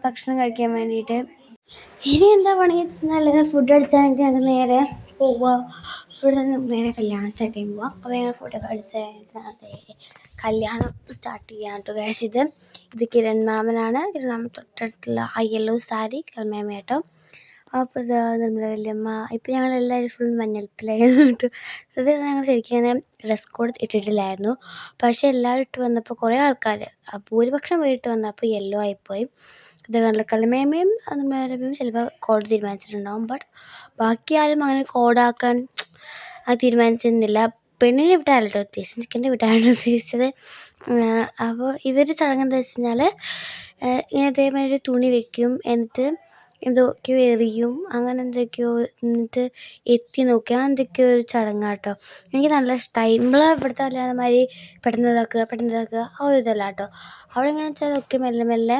ഭക്ഷണം കഴിക്കാൻ വേണ്ടിയിട്ട് ഇനി എന്താ പണി വെച്ചാൽ ഫുഡ് അടിച്ചാൽ ഞങ്ങൾക്ക് നേരെ പോവുക, ഇവിടെ നിന്ന് നേരെ കല്യാണം സ്റ്റാർട്ട് ചെയ്യാൻ പോവാം. അപ്പോൾ ഞങ്ങൾ ഫോട്ടോ ഒക്കെ അടിച്ച് കല്യാണം സ്റ്റാർട്ട് ചെയ്യാൻ കേട്ടോ ഗൈസ്. ഇത് കിരൺ മാമനാണ്. കിരൺ മാമൻ തൊട്ടടുത്തുള്ള ആ യെല്ലോ സാരി കിരൺ മാമ കേട്ടോ. അപ്പോൾ ഇത് നമ്മുടെ വല്യമ്മ. ഇപ്പോൾ ഞങ്ങളെല്ലാവരും ഫുൾ മഞ്ഞൾപ്പിലായിരുന്നു കേട്ടോ. അത് ഞങ്ങൾ ശരിക്കും ഡ്രസ് കോഡ് ഇട്ടിട്ടില്ലായിരുന്നു. പക്ഷേ എല്ലാവരും ഇട്ട് വന്നപ്പോൾ കുറേ ആൾക്കാർ ഭൂരിപക്ഷം പേരിട്ട് വന്നപ്പോൾ യെല്ലോ ആയിപ്പോയി. ഇത് കണ്ടില്ല, കലമേമയും നമ്മുടെ ചിലപ്പോൾ കോഡ് തീരുമാനിച്ചിട്ടുണ്ടാവും. ബട്ട് ബാക്കി ആരും അങ്ങനെ കോഡാക്കാൻ അത് തീരുമാനിച്ചിരുന്നില്ല. പെണ്ണിനെ വിട്ടാണ് കേട്ടോ ഉദ്ദേശിച്ചത്, ചിക്കൻ്റെ വിട്ടാണ് ഉദ്ദേശിച്ചത്. അപ്പോൾ ഇവർ ചടങ്ങ് എന്താ വെച്ച് കഴിഞ്ഞാൽ ഇങ്ങനെ അതേമാതിരി തുണി വെക്കും, എന്നിട്ട് എന്തൊക്കെയോ എറിയും, അങ്ങനെ എന്തൊക്കെയോ, എന്നിട്ട് എത്തി നോക്കുക, എന്തൊക്കെയോ ഒരു ചടങ്ങാട്ടോ. എനിക്ക് നല്ല ഇഷ്ടമായി. ഇവിടുത്തെ കല്യാണമാതിരി പെട്ടെന്ന് ഇതാക്കുക ആ ഒരു ഇതല്ല കേട്ടോ. അവിടെ എങ്ങനെ വെച്ചാൽ ഒക്കെ മെല്ലെ മെല്ലെ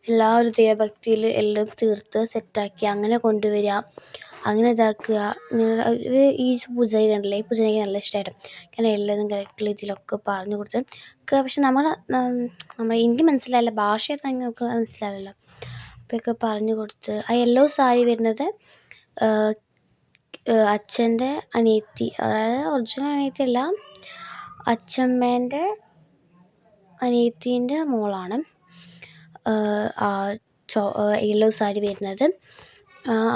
എല്ലാവരും ദൈവഭക്തിയിൽ എല്ലാം തീർത്ത് സെറ്റാക്കി അങ്ങനെ കൊണ്ടുവരിക, അങ്ങനെ ഇതാക്കുക. ഈ പൂജാരി കണ്ടില്ലേ, ഈ പൂജാരിക്ക് നല്ല ഇഷ്ടമായിരുന്നു. കാരണം എല്ലാവരും കറക്റ്റ് ഇതിലൊക്കെ പറഞ്ഞു കൊടുത്ത്. പക്ഷെ എനിക്ക് മനസ്സിലായില്ല, ഭാഷ നമുക്ക് മനസ്സിലാവില്ല. അപ്പോഴൊക്കെ പറഞ്ഞു കൊടുത്ത്. ആ യെല്ലോ സാരി വരുന്നത് അച്ഛൻ്റെ അനിയത്തി, അതായത് ഒറിജിനൽ അനിയത്തി അല്ല, അച്ഛമ്മേൻ്റെ അനിയത്തീൻ്റെ മോളാണ് യെല്ലോ സാരി വരുന്നത്.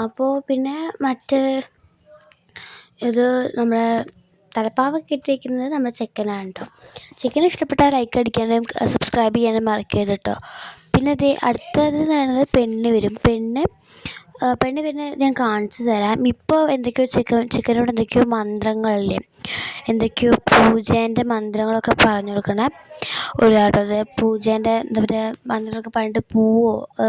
അപ്പോൾ പിന്നെ ഇത് നമ്മുടെ തലപ്പാവൊക്കെ ഇട്ടിരിക്കുന്നത് നമ്മുടെ ചെക്കനാണ് കേട്ടോ. ചെക്കനെ ഇഷ്ടപ്പെട്ടാൽ ലൈക്ക് അടിക്കാനും സബ്സ്ക്രൈബ് ചെയ്യാനും മറക്കരുത് കേട്ടോ. പിന്നെ അടുത്തത് പറയുന്നത് പെണ്ണ് വരും. പെണ്ണ് പിന്നെ ഞാൻ കാണിച്ചു തരാം. ഇപ്പോൾ എന്തൊക്കെയോ ചിക്കനോട് എന്തൊക്കെയോ മന്ത്രങ്ങളില്ലേ, എന്തൊക്കെയോ പൂജേൻ്റെ മന്ത്രങ്ങളൊക്കെ പറഞ്ഞു കൊടുക്കണ ഒരു കേട്ടോ. അത് പൂജേൻ്റെ എന്താ പറയുക മന്ത്രങ്ങളൊക്കെ പറഞ്ഞിട്ട്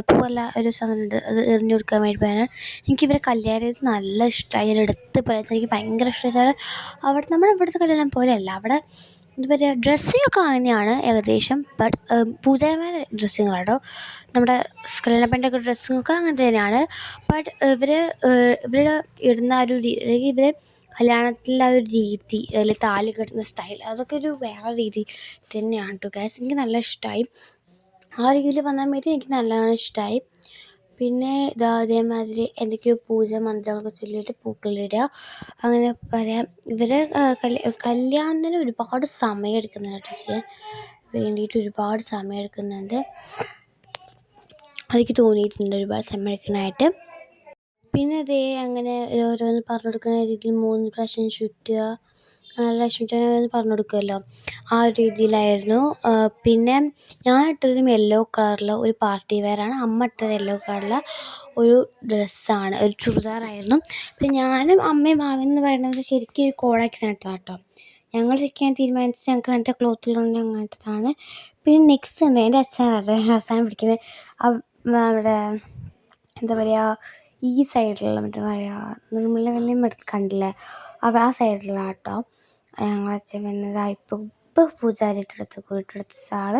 പൂവല്ല ഒരു സാധനമുണ്ട്, അത് എറിഞ്ഞു കൊടുക്കാൻ വേണ്ടി പറയുന്നത്. എനിക്ക് ഇവരെ കല്യാണം നല്ല ഇഷ്ടമായി. ഞാൻ എടുത്ത് പറയാം, എനിക്ക് ഭയങ്കര ഇഷ്ടമാണ്. നമ്മുടെ ഇവിടുത്തെ കല്യാണം പോലെയല്ല. അവിടെ എന്താ പറയുക, ഡ്രസ്സിങ് ഒക്കെ അങ്ങനെയാണ് ഏകദേശം. ബട്ട് പൂജാരിമാരുടെ ഡ്രസ്സിങ്ങാട്ടോ, നമ്മുടെ കല്യാണ പെണ്ണൊക്കെ ഡ്രസ്സിങ്ങൊക്കെ അങ്ങനത്തെ തന്നെയാണ്. ബട്ട് ഇവരുടെ ഇടുന്ന ഒരു ഇവർ കല്യാണത്തിലെ ആ ഒരു രീതി, അതിൽ താലി കെട്ടുന്ന സ്റ്റൈൽ, അതൊക്കെ ഒരു വേറെ രീതി തന്നെയാണ് കേട്ടോ ഗൈസ്. എനിക്ക് നല്ല ഇഷ്ടമായി. ആ രീതിയിൽ വന്നാൽ മതി, എനിക്ക് നല്ലവണ്ണം ഇഷ്ടമായി. പിന്നെ അതേമാതിരി എന്തൊക്കെയോ പൂജ മന്ത്രങ്ങളൊക്കെ ചൊല്ലിയിട്ട് പൂക്കളിടുക, അങ്ങനെ പറയാം. ഇവരെ കല്യാണത്തിന് ഒരുപാട് സമയം എടുക്കുന്നുണ്ട് കേട്ടോ ചെയ്യാൻ വേണ്ടിയിട്ട്, ഒരുപാട് സമയം എടുക്കുന്നുണ്ട്. എനിക്ക് തോന്നിയിട്ടുണ്ട് ഒരുപാട് സമയം എടുക്കാനായിട്ട്. പിന്നെ അങ്ങനെ ഓരോന്ന് പറഞ്ഞു കൊടുക്കുന്ന രീതിയിൽ 3 പ്രാവശ്യം ചുറ്റുക, 4 പ്രാവശ്യം ചുറ്റാൻ പറഞ്ഞു കൊടുക്കുമല്ലോ, ആ ഒരു രീതിയിലായിരുന്നു. പിന്നെ ഞാൻ ഇട്ടതും യെല്ലോ കളറിൽ ഒരു പാർട്ടി വെയറാണ്. അമ്മ ഇട്ടത് യെല്ലോ കളറിൽ ഒരു ഡ്രസ്സാണ്, ഒരു ചുരിദാറായിരുന്നു. പിന്നെ ഞാനും അമ്മയും മാമൻ എന്ന് പറയുന്നത് ശരിക്കും ഒരു കോടാക്കി തന്നെ ഇട്ടതാണ് കേട്ടോ. ഞങ്ങൾ ശരിക്കും തീരുമാനിച്ച് ഞങ്ങൾക്ക് അങ്ങനത്തെ ക്ലോത്തിലുണ്ട് അങ്ങനത്തതാണ്. പിന്നെ നെക്സ്റ്റ് ഉണ്ട് എൻ്റെ അവസാനം പിടിക്കുന്നത് അവിടെ എന്താ പറയുക, ഈ സൈഡിലുള്ള മറ്റേ നിർമ്മല കണ്ടില്ലേ, ആ സൈഡിലുള്ള കേട്ടോ ഞങ്ങളച്ഛൻ വന്നത്. ഇപ്പോൾ പൂജാരി ഇട്ടെടുത്ത ആൾ.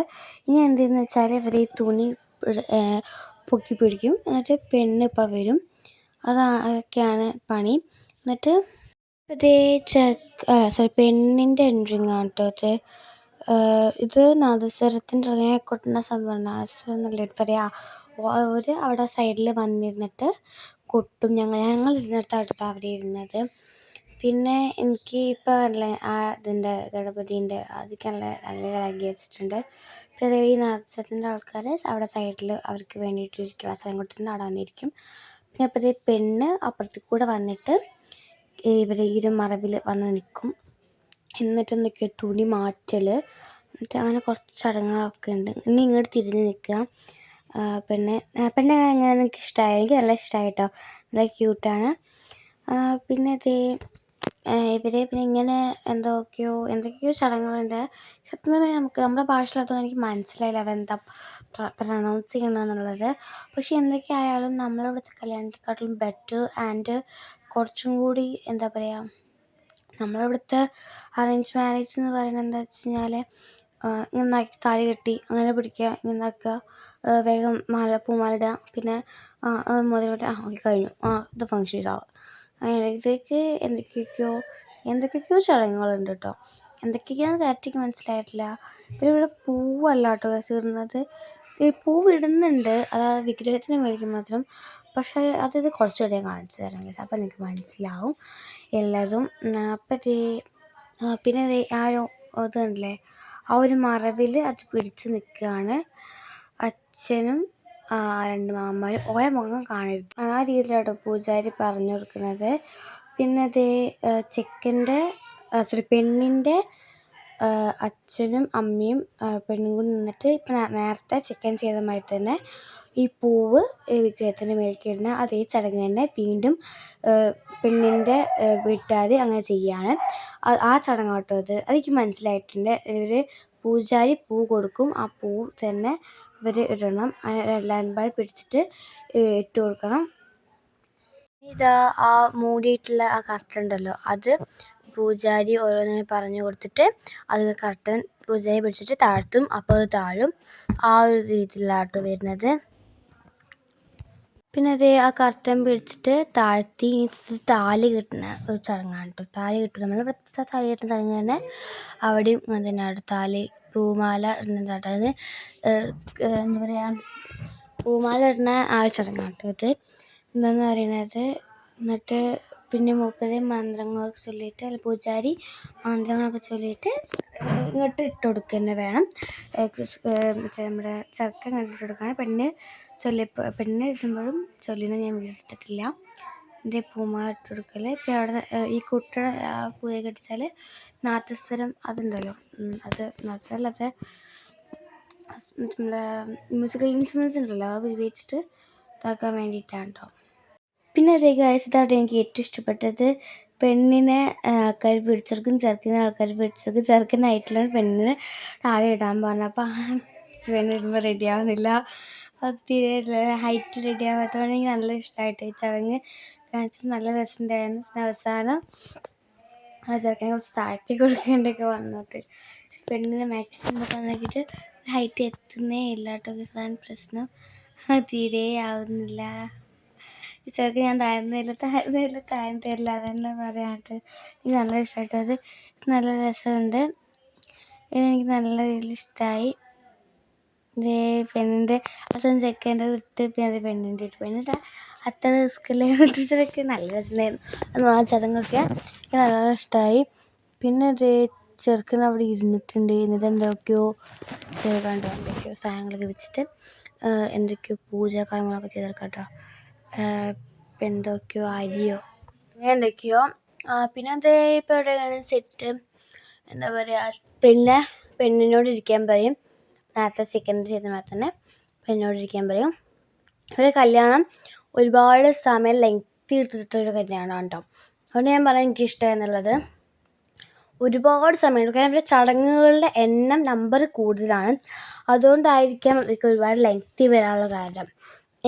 ഇനി എന്തെന്ന് വെച്ചാൽ ഇവർ ഈ തുണി പൊക്കി പിടിക്കും, എന്നിട്ട് പെണ്ണ് ഇപ്പോൾ വരും. അതൊക്കെയാണ് പണി. എന്നിട്ട് പെണ്ണിൻ്റെ എൻട്രിങ് ആണ് കേട്ടോ ഇത് നാദസ്വരത്തിൻ്റെ ഇറങ്ങിയ കൊട്ടുന്ന സംഭവമാണ്. നാദസ്വരം എന്നല്ലേ പറയുക. അവിടെ സൈഡിൽ വന്നിരുന്നിട്ട് കൊട്ടും. ഞങ്ങൾ ഇരുന്നിടത്താണ് അവിടെ ഇരുന്നത്. പിന്നെ എനിക്ക് ഇപ്പോൾ ഇതിൻ്റെ ഗണപതിൻ്റെ അതൊക്കെ നല്ല ആക്കി വെച്ചിട്ടുണ്ട്. പിന്നെ ഈ നാദസ്വരത്തിൻ്റെ ആൾക്കാർ അവിടെ സൈഡിൽ അവർക്ക് വേണ്ടിയിട്ട് ഇരിക്കുക, സ്ഥലം കൊടുത്തിട്ടുണ്ട്, അവിടെ വന്നിരിക്കും. പിന്നെ അപ്പോൾ പെണ്ണ് അപ്പുറത്തേക്ക് കൂടെ വന്നിട്ട് ഇവർ മറവിൽ വന്ന് നിൽക്കും. എന്നിട്ട് എന്തൊക്കെയോ തുണി മാറ്റൽ, എന്നിട്ട് അങ്ങനെ കുറച്ച് ചടങ്ങുകളൊക്കെ ഉണ്ട്. ഇനി ഇങ്ങോട്ട് തിരിഞ്ഞ് നിൽക്കുക. പെണ്ണ് എങ്ങനെ എനിക്ക് ഇഷ്ടമായി, എനിക്ക് നല്ല ഇഷ്ടമായി കേട്ടോ, നല്ല ക്യൂട്ടാണ്. പിന്നെ പിന്നെ ഇങ്ങനെ എന്തൊക്കെയോ ചടങ്ങുകളുണ്ട്. സത്യം പറഞ്ഞാൽ നമ്മുടെ ഭാഷയിലൊന്നും എനിക്ക് മനസ്സിലായില്ല അതെന്താ പ്രൊനൗൺസ് ചെയ്യണമെന്നുള്ളത്. പക്ഷെ എന്തൊക്കെയായാലും നമ്മളിവിടുത്തെ കല്യാണത്തെക്കാട്ടിലും ബെറ്റർ ആൻഡ് കുറച്ചും കൂടി എന്താ പറയുക, നമ്മളിവിടുത്തെ അറേഞ്ച് മാരേജ് എന്ന് പറയുന്നത് എന്താ വെച്ച് കഴിഞ്ഞാൽ ഇങ്ങനെ താലി കെട്ടി അങ്ങനെ പിടിക്കുക, ഇങ്ങനെ ആക്കുക, വേഗം പൂമാലിടുക, പിന്നെ മുതലിട്ട് ഓക്കെ കഴിഞ്ഞു, ഇത് ഫങ്ഷൻസ് ആവുക. അങ്ങനെ ഇതൊക്കെ എന്തൊക്കെയൊക്കെയോ ചടങ്ങുകളുണ്ട് കേട്ടോ. എന്തൊക്കെയൊക്കെയാണെന്ന് കറക്റ്റ് മനസ്സിലായിട്ടില്ല. പിന്നെ ഇവിടെ പൂവല്ല കേട്ടോ കയറുന്നത്, പൂവിടുന്നുണ്ട്, അതായത് വിഗ്രഹത്തിന് മേടിക്കും മാത്രം. പക്ഷേ കുറച്ചുകൂടെ ഞാൻ കാണിച്ചു തരാം, അപ്പോൾ നിങ്ങൾക്ക് മനസ്സിലാവും. എല്ലാതും. പിന്നെ അതുണ്ടല്ലേ, ആ ഒരു മറവിൽ അത് പിടിച്ച് നിൽക്കുകയാണ്. അച്ഛനും 2 മാമന്മാരും ഓരോ മുഖം കാണരുത്, ആ രീതിയിലാണ് പൂജാരി പറഞ്ഞു കൊടുക്കുന്നത്. പിന്നെ പെണ്ണിൻ്റെ അച്ഛനും അമ്മയും പെണ്ണും കൂടി നിന്നിട്ട് ഇപ്പം നേരത്തെ ചെക്കൻ ചെയ്ത മാതിരി തന്നെ ഈ പൂവ് വിഗ്രഹത്തിൻ്റെ മേലേക്ക് ഇടുന്ന അതേ ചടങ്ങ് തന്നെ വീണ്ടും പെണ്ണിൻ്റെ വീട്ടുകാർ അങ്ങനെ ചെയ്യാണ്. ആ ചടങ്ങാട്ടോ അത്. അതെനിക്ക് മനസ്സിലായിട്ടുണ്ട്. പൂജാരി പൂ കൊടുക്കും, ആ പൂ തന്നെ ഇവർ ഇടണം, എല്ലാവരും പാടെ പിടിച്ചിട്ട് ഇട്ട് കൊടുക്കണം. ഇതാ ആ മൂടിയിട്ടുള്ള ആ കർട്ടൻ ഉണ്ടല്ലോ, അത് പൂജാരി ഓരോന്നിനെ പറഞ്ഞു കൊടുത്തിട്ട് അത് കർട്ടൻ പൂജാരി പിടിച്ചിട്ട് താഴ്ത്തും, അപ്പോൾ അത് താഴും. ആ ഒരു രീതിയിലാട്ടോ വരുന്നത്. പിന്നെ ആ കർട്ടൻ പിടിച്ചിട്ട് താഴ്ത്തി താലി കിട്ടുന്ന ഒരു ചടങ്ങാണ് കേട്ടോ. താലി കിട്ടും, നമ്മൾ താലി കിട്ടുന്ന ചടങ്ങ് തന്നെ അവിടെയും അങ്ങനെ തന്നെയാണ്. താലി പൂമാല ഇടുന്നതാട്ടോ. അത് എന്താ പറയുക, പൂമാല ഇടുന്ന ആ ഒരു ചടങ്ങാണ് കേട്ടോ ഇത്. എന്താണെന്ന് പറയുന്നത്, എന്നിട്ട് പിന്നെ മൂപ്പര് മന്ത്രങ്ങളൊക്കെ ചൊല്ലിയിട്ട്, അല്ല പൂജാരി മന്ത്രങ്ങളൊക്കെ ചൊല്ലിയിട്ട് ഇങ്ങോട്ട് ഇട്ട് കൊടുക്കുക തന്നെ വേണം. നമ്മുടെ ചെറുക്കൻ ഇങ്ങോട്ട് ഇട്ട് കൊടുക്കുകയാണ്. പെണ്ണ് ഇടുമ്പോഴും ചൊല്ലുന്ന ഞാൻ വീട്ടിട്ടില്ല. പൂമാല ഇട്ട് കൊടുക്കൽ. ഇപ്പം അവിടെ ഈ കുട്ടിയുടെ പൂജ കെട്ടിച്ചാൽ നാദസ്വരം അതുണ്ടല്ലോ, അത് നാദസ്വരം അത് നമ്മളെ മ്യൂസിക്കൽ ഇൻസ്ട്രുമെൻറ്റ്സ് ഉണ്ടല്ലോ, അത് ഉപയോഗിച്ചിട്ട് ഇതാക്കാൻ വേണ്ടിയിട്ടാണ് കേട്ടോ. പിന്നെ ഇതാണ് എനിക്ക് ഏറ്റവും ഇഷ്ടപ്പെട്ടത്. പെണ്ണിനെ ആൾക്കാർ പിടിച്ചെടുക്കും, ചെറുക്കനെ ആൾക്കാർ പിടിച്ചെടുക്കും. ചെറുക്കനായിട്ടുള്ള പെണ്ണിന് താഴെ ഇടാൻ പറഞ്ഞപ്പോൾ പെണ്ണിടുമ്പോൾ റെഡി ആവുന്നില്ല, അത് തീരെ ഹൈറ്റ് റെഡി ആവാത്തതുകൊണ്ട് എനിക്ക് നല്ല ഇഷ്ടമായിട്ട് ഈ ചടങ്ങ് കാണിച്ചത്. നല്ല രസമുണ്ടായിരുന്നു. പിന്നെ അവസാനം ആ ചെറുക്കനെ കുറച്ച് താഴ്ത്തി കൊടുക്കേണ്ടൊക്കെ വന്നിട്ട് പെണ്ണിനെ മാക്സിമം നോക്കാൻ നോക്കിയിട്ട് ഹൈറ്റ് എത്തുന്നേ ഇല്ല കേട്ടോ. ഇതാണ് പ്രശ്നം, തീരെ ആവുന്നില്ല. ഈ ചെറുക്കൻ ഞാൻ താഴ്ന്നില്ല അതെന്നെ പറയാനായിട്ട് എനിക്ക് നല്ല ഇഷ്ടമായിട്ട്. അത് നല്ല രസമുണ്ട്, ഇതെനിക്ക് നല്ല രീതിയിൽ ഇഷ്ടമായി. പെണ്ണിൻ്റെ അവസാനം ചെക്കൻ്റെ ഇട്ട് പിന്നെ അത് പെണ്ണിൻ്റെ ഇട്ട്, പെണ്ണിട്ട് അത്ര റിസ്ക്കില്ലേ ഇട്ടൊക്കെ നല്ല രസമുണ്ടായിരുന്നു. ആ ചടങ്ങൊക്കെ എനിക്ക് നല്ല ഇഷ്ടമായി. പിന്നെ ചെറുക്കൻ അവിടെ ഇരുന്നിട്ടുണ്ട്. എന്നിട്ട് എന്തൊക്കെയോ സാധനങ്ങളൊക്കെ വെച്ചിട്ട് എന്തൊക്കെയോ പൂജാ കാര്യങ്ങളൊക്കെ ചെയ്തെടുക്കാം കേട്ടോ. എന്തൊക്കെയോ അരിയോ എന്തൊക്കെയോ. പിന്നെ ഇപ്പോൾ എവിടെയാണ് സെറ്റ്, എന്താ പറയുക, പെണ്ണിനോട് ഇരിക്കാൻ പറയും. നേരത്തെ സെക്കൻഡ് ചെയ്ത മാതിരി തന്നെ പെണ്ണിനോട് ഇരിക്കാൻ പറയും. ഒരു കല്യാണം ഒരുപാട് സമയം ലെങ്തി എടുത്തിട്ടൊരു കല്യാണമാണ് കേട്ടോ. അതുകൊണ്ട് ഞാൻ പറയാൻ എനിക്കിഷ്ടമായി എന്നുള്ളത്. ഒരുപാട് സമയം എടുക്കും, കാരണം ചടങ്ങുകളുടെ നമ്പർ കൂടുതലാണ്. അതുകൊണ്ടായിരിക്കാം എനിക്ക് ഒരുപാട് ലെങ്തി വരാനുള്ള കാരണം.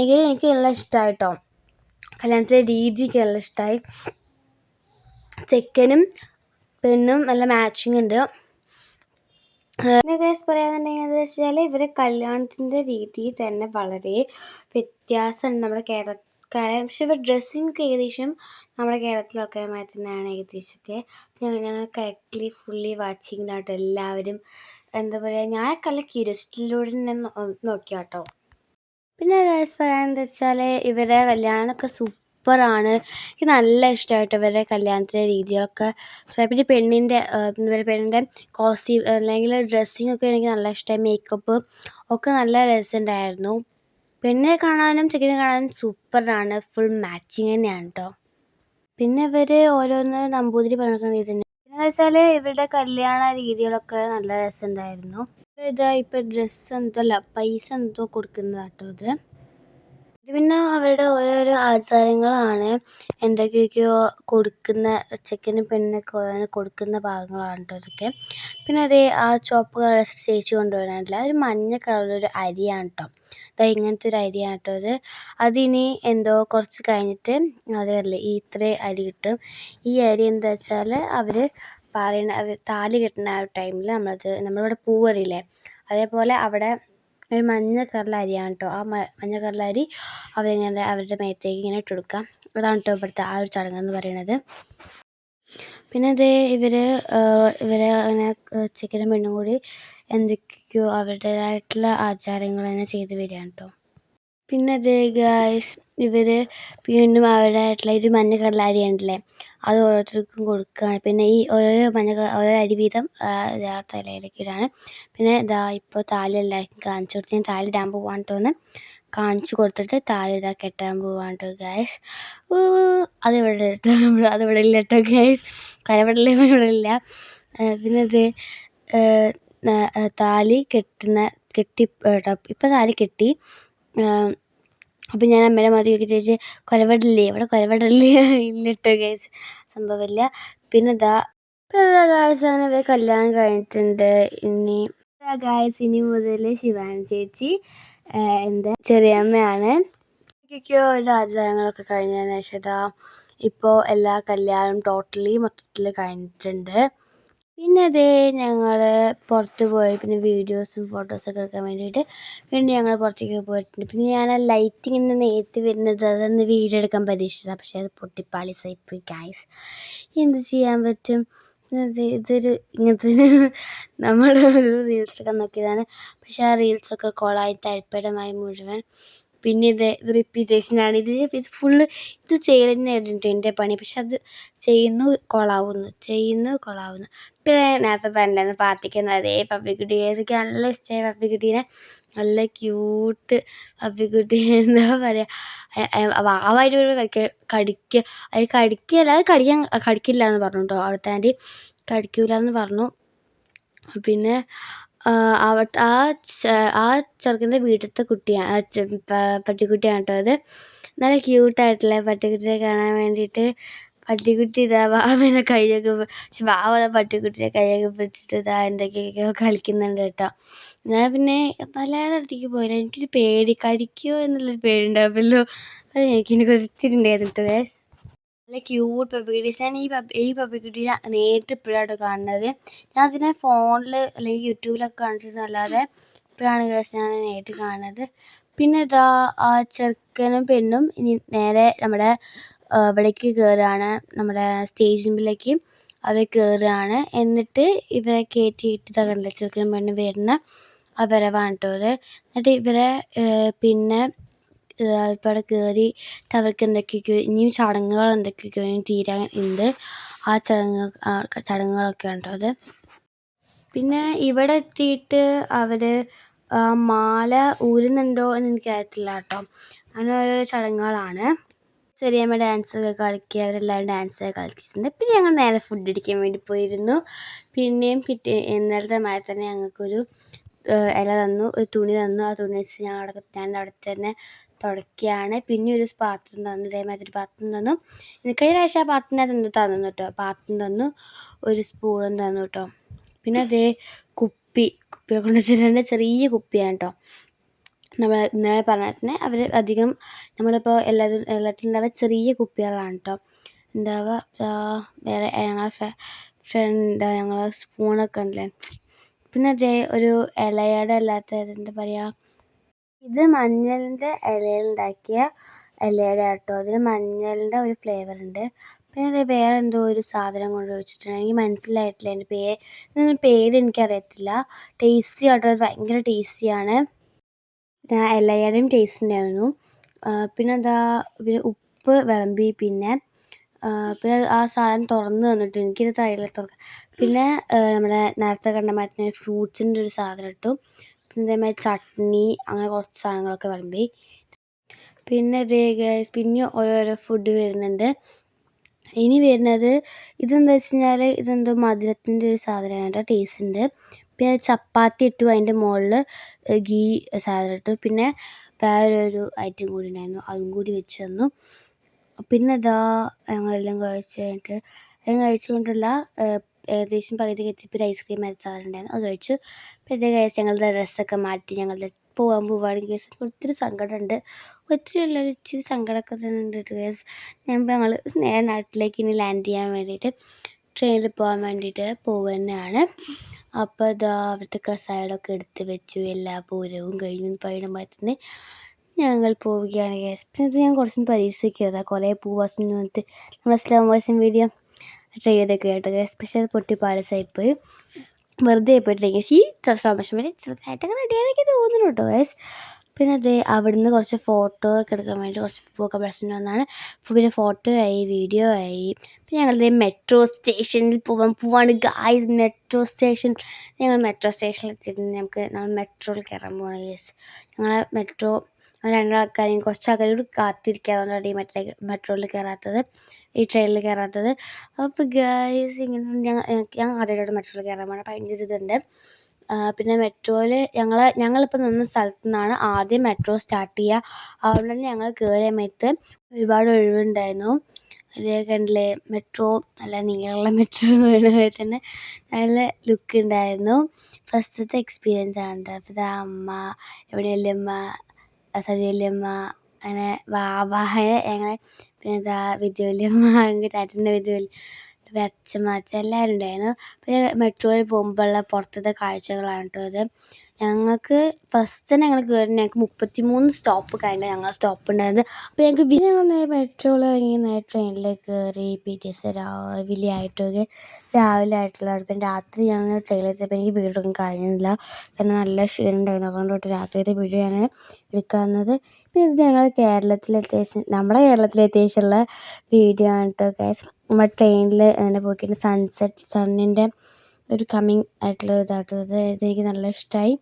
എനിക്ക് നല്ല ഇഷ്ടമായിട്ടോ. കല്യാണത്തിൻ്റെ രീതിക്ക് നല്ല ഇഷ്ടമായി. ചെക്കനും പെണ്ണും നല്ല മാച്ചിങ് ഉണ്ട്. പിന്നെ ഗൈസ് പറയാന്നുണ്ടെങ്കിൽ എന്താ വെച്ചാൽ ഇവരെ കല്യാണത്തിൻ്റെ രീതി തന്നെ വളരെ വ്യത്യാസമുണ്ട് നമ്മുടെ പക്ഷേ ഇവർ ഡ്രസ്സിങ്ങൊക്കെ ഏകദേശം നമ്മുടെ കേരളത്തിലൊക്കെ തന്നെയാണ് ഏകദേശമൊക്കെ. ഞങ്ങൾ കറക്റ്റ്ലി ഫുള്ളി വാച്ചിങ്ങിലാട്ടോ എല്ലാവരും. എന്താ പറയുക, ഞാനൊക്കെ നല്ല ക്യൂരിയോസിറ്റിയിലൂടെ തന്നെ നോക്കിയ കേട്ടോ. പിന്നെ ഗൈസ് പറയാനെന്താ വെച്ചാൽ ഇവരെ കല്യാണമൊക്കെ സൂപ്പറാണ്. എനിക്ക് നല്ല ഇഷ്ടമായിട്ട് ഇവരുടെ കല്യാണത്തിൻ്റെ രീതികളൊക്കെ. പിന്നെ പെണ്ണിൻ്റെ കോസ്റ്റ്യൂം അല്ലെങ്കിൽ ഡ്രസ്സിങ്ങൊക്കെ എനിക്ക് നല്ല ഇഷ്ടമായി. മേക്കപ്പ് ഒക്കെ നല്ല രസമുണ്ടായിരുന്നു. പെണ്ണിനെ കാണാനും ചെക്കനെ കാണാനും സൂപ്പറാണ്, ഫുൾ മാച്ചിങ് തന്നെയാണ് കേട്ടോ. പിന്നെ ഇവർ ഓരോന്ന് നമ്പൂതിരി പറഞ്ഞിരിക്കുന്ന രീതി തന്നെ. പിന്നെന്ന് വെച്ചാൽ ഇവരുടെ കല്യാണ രീതികളൊക്കെ നല്ല രസമുണ്ടായിരുന്നു. ഇപ്പം പൈസ എന്തോ കൊടുക്കുന്നതാട്ടോ ഇത്. പിന്നെ അവരുടെ ഓരോരോ ആചാരങ്ങളാണ്, എന്തൊക്കെയൊക്കെയോ കൊടുക്കുന്ന ചെക്കനും പെണ്ണിനൊക്കെ ഓരോന്ന് കൊടുക്കുന്ന ഭാഗങ്ങളാണ് കേട്ടോ ഇതൊക്കെ. പിന്നെ ആ ചുവപ്പ് കളർ ചേച്ചി കൊണ്ടുവരാനില്ല, ഒരു മഞ്ഞ കളറൊരു അരിയാണ് കേട്ടോ. ഇങ്ങനത്തെ ഒരു അരിയാണ് കേട്ടോ ഇത്. അതിനി എന്തോ കുറച്ച് കഴിഞ്ഞിട്ട് അതല്ലേ ഇത്രയും അരി കിട്ടും. ഈ അരി എന്താ വെച്ചാൽ അവർ താലി കെട്ടുന്ന ആ ഒരു ടൈമിൽ നമ്മളിവിടെ പൂവറിയില്ലേ, അതേപോലെ അവിടെ ഒരു മഞ്ഞ കളറിലെ അരിയാണ് കേട്ടോ. ആ മഞ്ഞ കളറിലെ അരി അവരുടെ മേത്തേക്ക് ഇങ്ങനെ ഇട്ട് കൊടുക്കാം. അതാണ് കേട്ടോ ഇവിടുത്തെ ആ ഒരു ചടങ്ങെന്ന് പറയുന്നത്. പിന്നെ ഇവരെ അങ്ങനെ ചെക്കനും പെണ്ണും കൂടി എന്തൊക്കെയോ അവരുടേതായിട്ടുള്ള ആചാരങ്ങൾ തന്നെ ചെയ്ത് വരികയാണ് കേട്ടോ. പിന്നെ ഗായ്സ് ഇവർ വീണ്ടും അവരുടേതായിട്ടുള്ള ഒരു മഞ്ഞ കളർ അരി ഉണ്ടല്ലേ അത് ഓരോരുത്തർക്കും കൊടുക്കുകയാണ്. പിന്നെ ഈ ഓരോ അരി വീതം തലയിലേക്ക് ഇടാണ്. പിന്നെ ഇതാ ഇപ്പോൾ താലി എല്ലാവർക്കും കാണിച്ചു കൊടുത്ത് ഞാൻ താലി ഇടാൻ പോവാണ് തോന്നുന്നു. കാണിച്ചു കൊടുത്തിട്ട് താലി ഇതാ കെട്ടാൻ പോവാണ് കേട്ടോ ഗൈസ്. അതിവിടെ ഇല്ല കേട്ടോ ഗൈസ്. കരവിടൽ ഇവിടെ ഇല്ല. പിന്നെ ഇത് താലി കെട്ടി ഇപ്പം താലി കെട്ടി. അപ്പം ഞാൻ അമ്മയുടെ മതിയൊക്കെ ചോദിച്ച് കൊലവടല്ലേ ഇവിടെ കൊലവടല്ലേ ഇല്ല കേട്ടോ ഗൈസ്, സംഭവമില്ല. പിന്നെ ഗായ്സ് അങ്ങനെ കല്യാണം കഴിഞ്ഞിട്ടുണ്ട്. ഇനി മുതൽ ശിവാനി ചേച്ചി എൻ്റെ ചെറിയമ്മയാണ്. എനിക്കൊക്കെയോ ഒരു ആചാരങ്ങളൊക്കെ കഴിഞ്ഞതിന് ശേഷം ഇപ്പോൾ എല്ലാ കല്യാണം മൊത്തത്തിൽ കഴിഞ്ഞിട്ടുണ്ട്. പിന്നെ അതേ ഞങ്ങൾ പുറത്ത് പോയി പിന്നെ വീഡിയോസും ഫോട്ടോസൊക്കെ എടുക്കാൻ വേണ്ടിയിട്ട് പിന്നെ ഞങ്ങൾ പുറത്തേക്ക് പോയിട്ടുണ്ട്. പിന്നെ ഞാൻ ആ ലൈറ്റിങ്ങിന് നേരത്തെ വരുന്നത് അതൊന്ന് വീഡിയോ എടുക്കാൻ പരീക്ഷിച്ചതാണ്. പക്ഷേ അത് പൊട്ടിപ്പാളിസായിപ്പോയി ഗൈസ്. എന്ത് ചെയ്യാൻ പറ്റും. ഇതൊരു ഇങ്ങനത്തെ നമ്മൾ ഒരു റീൽസൊക്കെ നോക്കിയതാണ്. പക്ഷേ ആ റീൽസൊക്കെ കൊളായി തരിപ്പടമായി മുഴുവൻ. പിന്നെ ഇത് റിപ്പീറ്റേഷനാണ്. ഇത് ഫുള്ള് ഇത് ചെയ്യൽ തന്നെയായിരുന്നു എൻ്റെ പണി. പക്ഷെ അത് ചെയ്യുന്നു കൊളാവുന്നു. പിന്നെ നേരത്തെ പറഞ്ഞിരുന്നു പാർട്ടിക്കുന്ന അതേ പപ്പിക്കുട്ടി. എനിക്ക് നല്ല ഇഷ്ടമായ പപ്പിക്കുട്ടീനെ. നല്ല ക്യൂട്ട് പപ്പിക്കുട്ടി. എന്താ പറയുക, വാവായിട്ട് കടിക്കുക. അത് കടിക്കുകയല്ല, അത് കടിക്കില്ല എന്ന് പറഞ്ഞു കേട്ടോ അവിടുത്തെ ആൻറ്റി. കടിക്കൂല എന്ന് പറഞ്ഞു. പിന്നെ ആ ചെറുക്കൻ്റെ വീട്ടിലത്തെ കുട്ടിയാണ് പട്ടിക്കുട്ടിയാണ് കേട്ടോ അത്. നല്ല ക്യൂട്ടായിട്ടുള്ള പട്ടിക്കുട്ടിയെ കാണാൻ വേണ്ടിയിട്ട്. പട്ടിക്കുട്ടി ഇതാ വാവനെ കൈയൊക്കെ വാവ പട്ടിക്കുട്ടിയെ കൈയൊക്കെ പിടിച്ചിട്ട് ഇതാ എന്തൊക്കെയൊക്കെയോ കളിക്കുന്നുണ്ട് കേട്ടോ. ഞാൻ പിന്നെ പലരുടെ അടുത്തേക്ക് പോയില്ല. എനിക്കൊരു പേടി, കടിക്കുമോ എന്നുള്ളൊരു പേടിയുണ്ടാവുമല്ലോ, അത് എനിക്കിനി ഒത്തിരി ഉണ്ടായിരുന്നു കേട്ടോ ഗൈസ്. നല്ല ക്യൂട്ട് പപ്പിക്കുട്ടീസ്. ഞാൻ ഈ പപ്പിക്കുട്ടീനെ നേരിട്ട് ഇപ്പോഴാണ് കാണുന്നത്. ഞാൻ അതിനെ ഫോണിൽ അല്ലെങ്കിൽ യൂട്യൂബിലൊക്കെ കണ്ടിട്ടുണ്ടല്ലാതെ ഇപ്പോഴാണ് ഗൈസ് ഞാൻ നേരിട്ട് കാണുന്നത്. പിന്നെ ഇതാ ആ ചെറുക്കനും പെണ്ണും ഇനി നേരെ നമ്മുടെ ഇവിടേക്ക് കയറുകയാണ്, നമ്മുടെ സ്റ്റേജിലേക്ക് അവർ കയറുകയാണ്. എന്നിട്ട് ഇവരെ കയറ്റിയിട്ട് കണ്ടില്ല ചെറുക്കനും പെണ്ണും വരുന്ന ആ വരവാണ് കേട്ടോ അത്. എന്നിട്ട് ഇവരെ പിന്നെ ഇപ്പോൾ അവിടെ കയറിയിട്ട് അവർക്ക് എന്തൊക്കെയൊക്കെയോ ഇനിയും ചടങ്ങുകൾ എന്തൊക്കെയൊക്കെയോ ഇനി തീരാൻ ഉണ്ട്. ആ ചടങ്ങുകളൊക്കെ ഉണ്ടോ അത്. പിന്നെ ഇവിടെ എത്തിയിട്ട് അവർ മാല ഊരുന്നുണ്ടോ എന്ന് എനിക്കറിയത്തില്ല കേട്ടോ. അങ്ങനെ ഓരോ ചടങ്ങുകളാണ്. ചെറിയമ്മ ഡാൻസൊക്കെ കളിക്കുക, അവരെല്ലാവരും ഡാൻസൊക്കെ കളിച്ചിട്ടുണ്ട്. പിന്നെ ഞങ്ങൾ നേരെ ഫുഡ് അടിക്കാൻ വേണ്ടി പോയിരുന്നു. പിന്നെയും ഇന്നലത്തെ മാതിരി തന്നെ ഞങ്ങൾക്കൊരു ഇല തന്നു, ഒരു തുണി തന്നു. ആ തുണി വെച്ച് ഞാൻ അവിടെ തന്നെ തുടയ്ക്കുകയാണ്. പിന്നെ ഒരു പാത്രം തന്നു, ഇതേമാതിരി ഒരു പാത്രം തന്നു. എനിക്ക് കഴിഞ്ഞ പ്രാവശ്യം ആ പാത്രത്തിനകത്ത് തന്നു കേട്ടോ. പാത്രം തന്നു, ഒരു സ്പൂണും തന്നു കേട്ടോ. പിന്നെ അതേ കുപ്പിയെ കൊണ്ട് വെച്ചിട്ടുണ്ട്. ചെറിയ കുപ്പിയാണ് കേട്ടോ. നമ്മൾ ഇന്നലെ പറഞ്ഞാൽ തന്നെ അവർ അധികം നമ്മളിപ്പോൾ എല്ലാത്തിലും ഉണ്ടാവുക ചെറിയ കുപ്പികളാണ് കേട്ടോ ഉണ്ടാവുക. വേറെ ഞങ്ങളെ ഞങ്ങളെ സ്പൂണൊക്കെ ഉണ്ടല്ലേ. പിന്നെ അതേ ഒരു ഇലയുടെ അല്ലാത്ത എന്താ പറയുക, ഇത് മഞ്ഞളിൻ്റെ ഇലയിലുണ്ടാക്കിയ ഇലയുടെ കേട്ടോ. അതിന് മഞ്ഞളിൻ്റെ ഒരു ഫ്ലേവർ ഉണ്ട്. പിന്നെ അത് വേറെ എന്തോ ഒരു സാധനം കൊണ്ട് വെച്ചിട്ടുണ്ട്, എനിക്ക് മനസ്സിലായിട്ടില്ല. എൻ്റെ പേര് എനിക്കറിയത്തില്ല. ടേസ്റ്റി ആട്ടോ, അത് ഭയങ്കര ടേസ്റ്റിയാണ്. ഇലയുടെയും ടേസ്റ്റ് ഉണ്ടായിരുന്നു. പിന്നെ പിന്നെ ഉപ്പ് വിളമ്പി. പിന്നെ ആ സാധനം തുറന്ന് തന്നിട്ട് എനിക്കിത് തൈല തുറക്കാം. പിന്നെ നമ്മുടെ നേരത്തെ കണ്ട മാറ്റി ഫ്രൂട്ട്സിൻ്റെ ഒരു സാധനം ഇട്ടു. പിന്നെ ഇതേമാതിരി ചട്നി, അങ്ങനെ കുറച്ച് സാധനങ്ങളൊക്കെ വിളമ്പി. പിന്നെ പിന്നെ ഓരോരോ ഫുഡ് വരുന്നുണ്ട്. ഇനി വരുന്നത് ഇതെന്താ വെച്ച് കഴിഞ്ഞാൽ ഇതെന്തോ മധുരത്തിൻ്റെ ഒരു സാധനമാണ് കേട്ടോ, ടേസ്റ്റ് ഉണ്ട്. പിന്നെ ചപ്പാത്തി ഇട്ടു, അതിൻ്റെ മുകളിൽ ഗീ സാധനം ഇട്ടു. പിന്നെ വേറൊരു ഐറ്റം കൂടി ഉണ്ടായിരുന്നു, അതും കൂടി വെച്ച് തന്നു. പിന്നെ ഞങ്ങളെല്ലാം കഴിച്ച് കഴിഞ്ഞിട്ട് കഴിച്ചുകൊണ്ടുള്ള ഏകദേശം പകുതി എത്തിയപ്പോൾ ഒരു ഐസ്ക്രീം സാധനം ഉണ്ടായിരുന്നു, അത് കഴിച്ചു. പിന്നെ കഴിച്ച് ഞങ്ങളുടെ ഡ്രസ്സൊക്കെ മാറ്റി ഞങ്ങളുടെ പോവുകയാണെങ്കിൽ കേസ് ഒത്തിരി സങ്കടമുണ്ട്. ഒത്തിരി ഉള്ളൊരു ഇച്ചിരി സങ്കടമൊക്കെ തന്നെ ഉണ്ട് കേസ്. ഞങ്ങൾ നേരെ നാട്ടിലേക്ക് ഇനി ലാൻഡ് ചെയ്യാൻ വേണ്ടിയിട്ട് ട്രെയിനിൽ പോകാൻ വേണ്ടിയിട്ട് പോവുക തന്നെയാണ്. അപ്പോൾ അവിടുത്തെ കസേരയൊക്കെ എടുത്ത് വെച്ചു, എല്ലാ പൂരവും കഴിഞ്ഞു പറയുമ്പോൾ തന്നെ ഞങ്ങൾ പോവുകയാണ് കേസ്. പിന്നെ ഇത് ഞാൻ കുറച്ചും പരീക്ഷിക്കുന്നത് കുറേ പൂവർഷം വന്നിട്ട് നമ്മുടെ സ്ലോ മോഷൻ വീഡിയോ ട്രൈ ചെയ്തൊക്കെ കേട്ടോ കേസ്. പക്ഷേ അത് പൊട്ടിപ്പാളസായിപ്പോയി, വെറുതെ പോയിട്ട് ഈ സ്ലോ മോഷൻ വീഡിയോ ചെറുതായിട്ടൊക്കെ റെഡിയാക്കി തോന്നുന്നു കേട്ടോ കേസ്. പിന്നെ അത് അവിടുന്ന് കുറച്ച് ഫോട്ടോ ഒക്കെ എടുക്കാൻ വേണ്ടി കുറച്ച് പൂവൊക്കെ പറിച്ചിട്ട് വന്നാണ്. പിന്നെ ഫോട്ടോ ആയി, വീഡിയോ ആയി. പിന്നെ ഞങ്ങളിത് മെട്രോ സ്റ്റേഷനിൽ പോവാണ് ഗായ്സ്. മെട്രോ സ്റ്റേഷൻ, ഞങ്ങൾ മെട്രോ സ്റ്റേഷനിൽ എത്തിയിട്ട് നമ്മൾ മെട്രോയിൽ കയറാൻ പോവാണ് ഗൈസ്. ഞങ്ങൾ മെട്രോ രണ്ടാൾക്കാരെയും കുറച്ച് ആൾക്കാരോട് കാത്തിരിക്കാതുകൊണ്ടാണ് ഈ മെട്രോയിൽ കയറാത്തത്, ഈ ട്രെയിനിൽ കയറാത്തത്. അപ്പോൾ ഗൈസ് ഇങ്ങനെ ഞാൻ ആദ്യമായിട്ട് മെട്രോയിൽ കയറാൻ പോകണം. അപ്പോൾ അതിൻ്റെ ഇതുണ്ട്. പിന്നെ മെട്രോയിൽ ഞങ്ങളിപ്പോൾ നിന്ന സ്ഥലത്തു നിന്നാണ് ആദ്യം മെട്രോ സ്റ്റാർട്ട് ചെയ്യുക. അതുകൊണ്ട് തന്നെ ഞങ്ങൾ കയറിയ സമയത്ത് ഒരുപാട് ഒഴിവുണ്ടായിരുന്നു. അതേ കണ്ടില്ലേ, മെട്രോ നല്ല നീളമുള്ള മെട്രോ പോലെ തന്നെ നല്ല ലുക്ക് ഉണ്ടായിരുന്നു. ഫസ്റ്റത്തെ എക്സ്പീരിയൻസ് ആണ്. അപ്പോൾ ഇതാ അമ്മ, എവിടെ വല്യമ്മ, സതിവല്യമ്മ, അങ്ങനെ വാവായെ ഞങ്ങൾ, പിന്നെ ഇതാ വിദ്യ വല്യമ്മ, അങ്ങനെ താറ്റിൻ്റെ വിദ്യ അച്ഛമ്മ എല്ലാവരും ഉണ്ടായിരുന്നു. പിന്നെ മെട്രോയിൽ പോകുമ്പോഴുള്ള പുറത്തത്തെ കാഴ്ചകളാണ് കേട്ടോ ഇത്. ഞങ്ങൾക്ക് ഫസ്റ്റ് തന്നെ ഞങ്ങൾ കയറി ഞങ്ങൾക്ക് 33 സ്റ്റോപ്പ് കഴിഞ്ഞാൽ ഞങ്ങൾ സ്റ്റോപ്പ് ഉണ്ടായത്. അപ്പോൾ ഞങ്ങൾക്ക് ഞങ്ങൾ മെട്രോയിൽ ഇറങ്ങി ട്രെയിനിൽ കയറി. പിറ്റേഴ്സ് രാവിലെ ആയിട്ടുള്ള രാത്രി ഞങ്ങൾ ട്രെയിനിലെത്തിയപ്പോൾ എനിക്ക് വീഡിയോ എടുക്കാൻ കഴിഞ്ഞില്ല, കാരണം നല്ല ക്ഷീണം ഉണ്ടായിരുന്നു. അതുകൊണ്ട് രാത്രിയത്തെ വീഡിയോ ഞാൻ എടുക്കാവുന്നത്. പിന്നെ ഇത് ഞങ്ങൾ നമ്മുടെ കേരളത്തിലെത്തിയ ശേഷമുള്ള വീഡിയോ ആണ് കേട്ടോ ഗൈസ്. നമ്മൾ ട്രെയിനിൽ അങ്ങനെ പോയിട്ട് സണ്ണിൻ്റെ ഒരു കമ്മിങ് ആയിട്ടുള്ള ഇതായിട്ടുള്ളത്. ഇതെനിക്ക് നല്ല ഇഷ്ടമായി.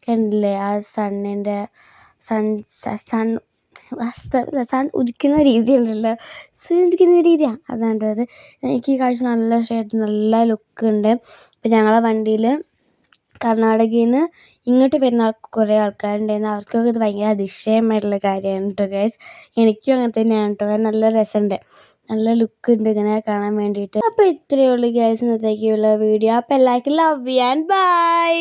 കണ്ടില്ലേ ആ സണ്ണിൻ്റെ സൺ ഉദിക്കുന്ന രീതി ഉണ്ടല്ലോ, ഉദിക്കുന്ന രീതിയാണ് അതാണ്ടത്. എനിക്ക് ഈ കാഴ്ച നല്ല ഇഷ്ടമായിട്ട്, നല്ല ലുക്ക് ഉണ്ട്. അപ്പം ഞങ്ങളെ വണ്ടിയിൽ കർണാടകയിൽ നിന്ന് ഇങ്ങോട്ട് വരുന്ന കുറേ ആൾക്കാരുണ്ടായിരുന്നു. അവർക്കൊക്കെ ഇത് ഭയങ്കര അതിശയമായിട്ടുള്ള കാര്യമാണ് കേട്ടോ ഗൈസ്. എനിക്കും അങ്ങനെ തന്നെയാണ് കേട്ടോ. നല്ല രസമുണ്ട്, നല്ല ലുക്ക് ഉണ്ട് ഇങ്ങനെ കാണാൻ വേണ്ടിയിട്ട്. അപ്പോൾ ഇത്രയേ ഉള്ളൂ ഗൈസ് ഇന്നത്തേക്കുള്ള വീഡിയോ. അപ്പോൾ എല്ലാവർക്കും ലവ് യു ആൻഡ് ബൈ.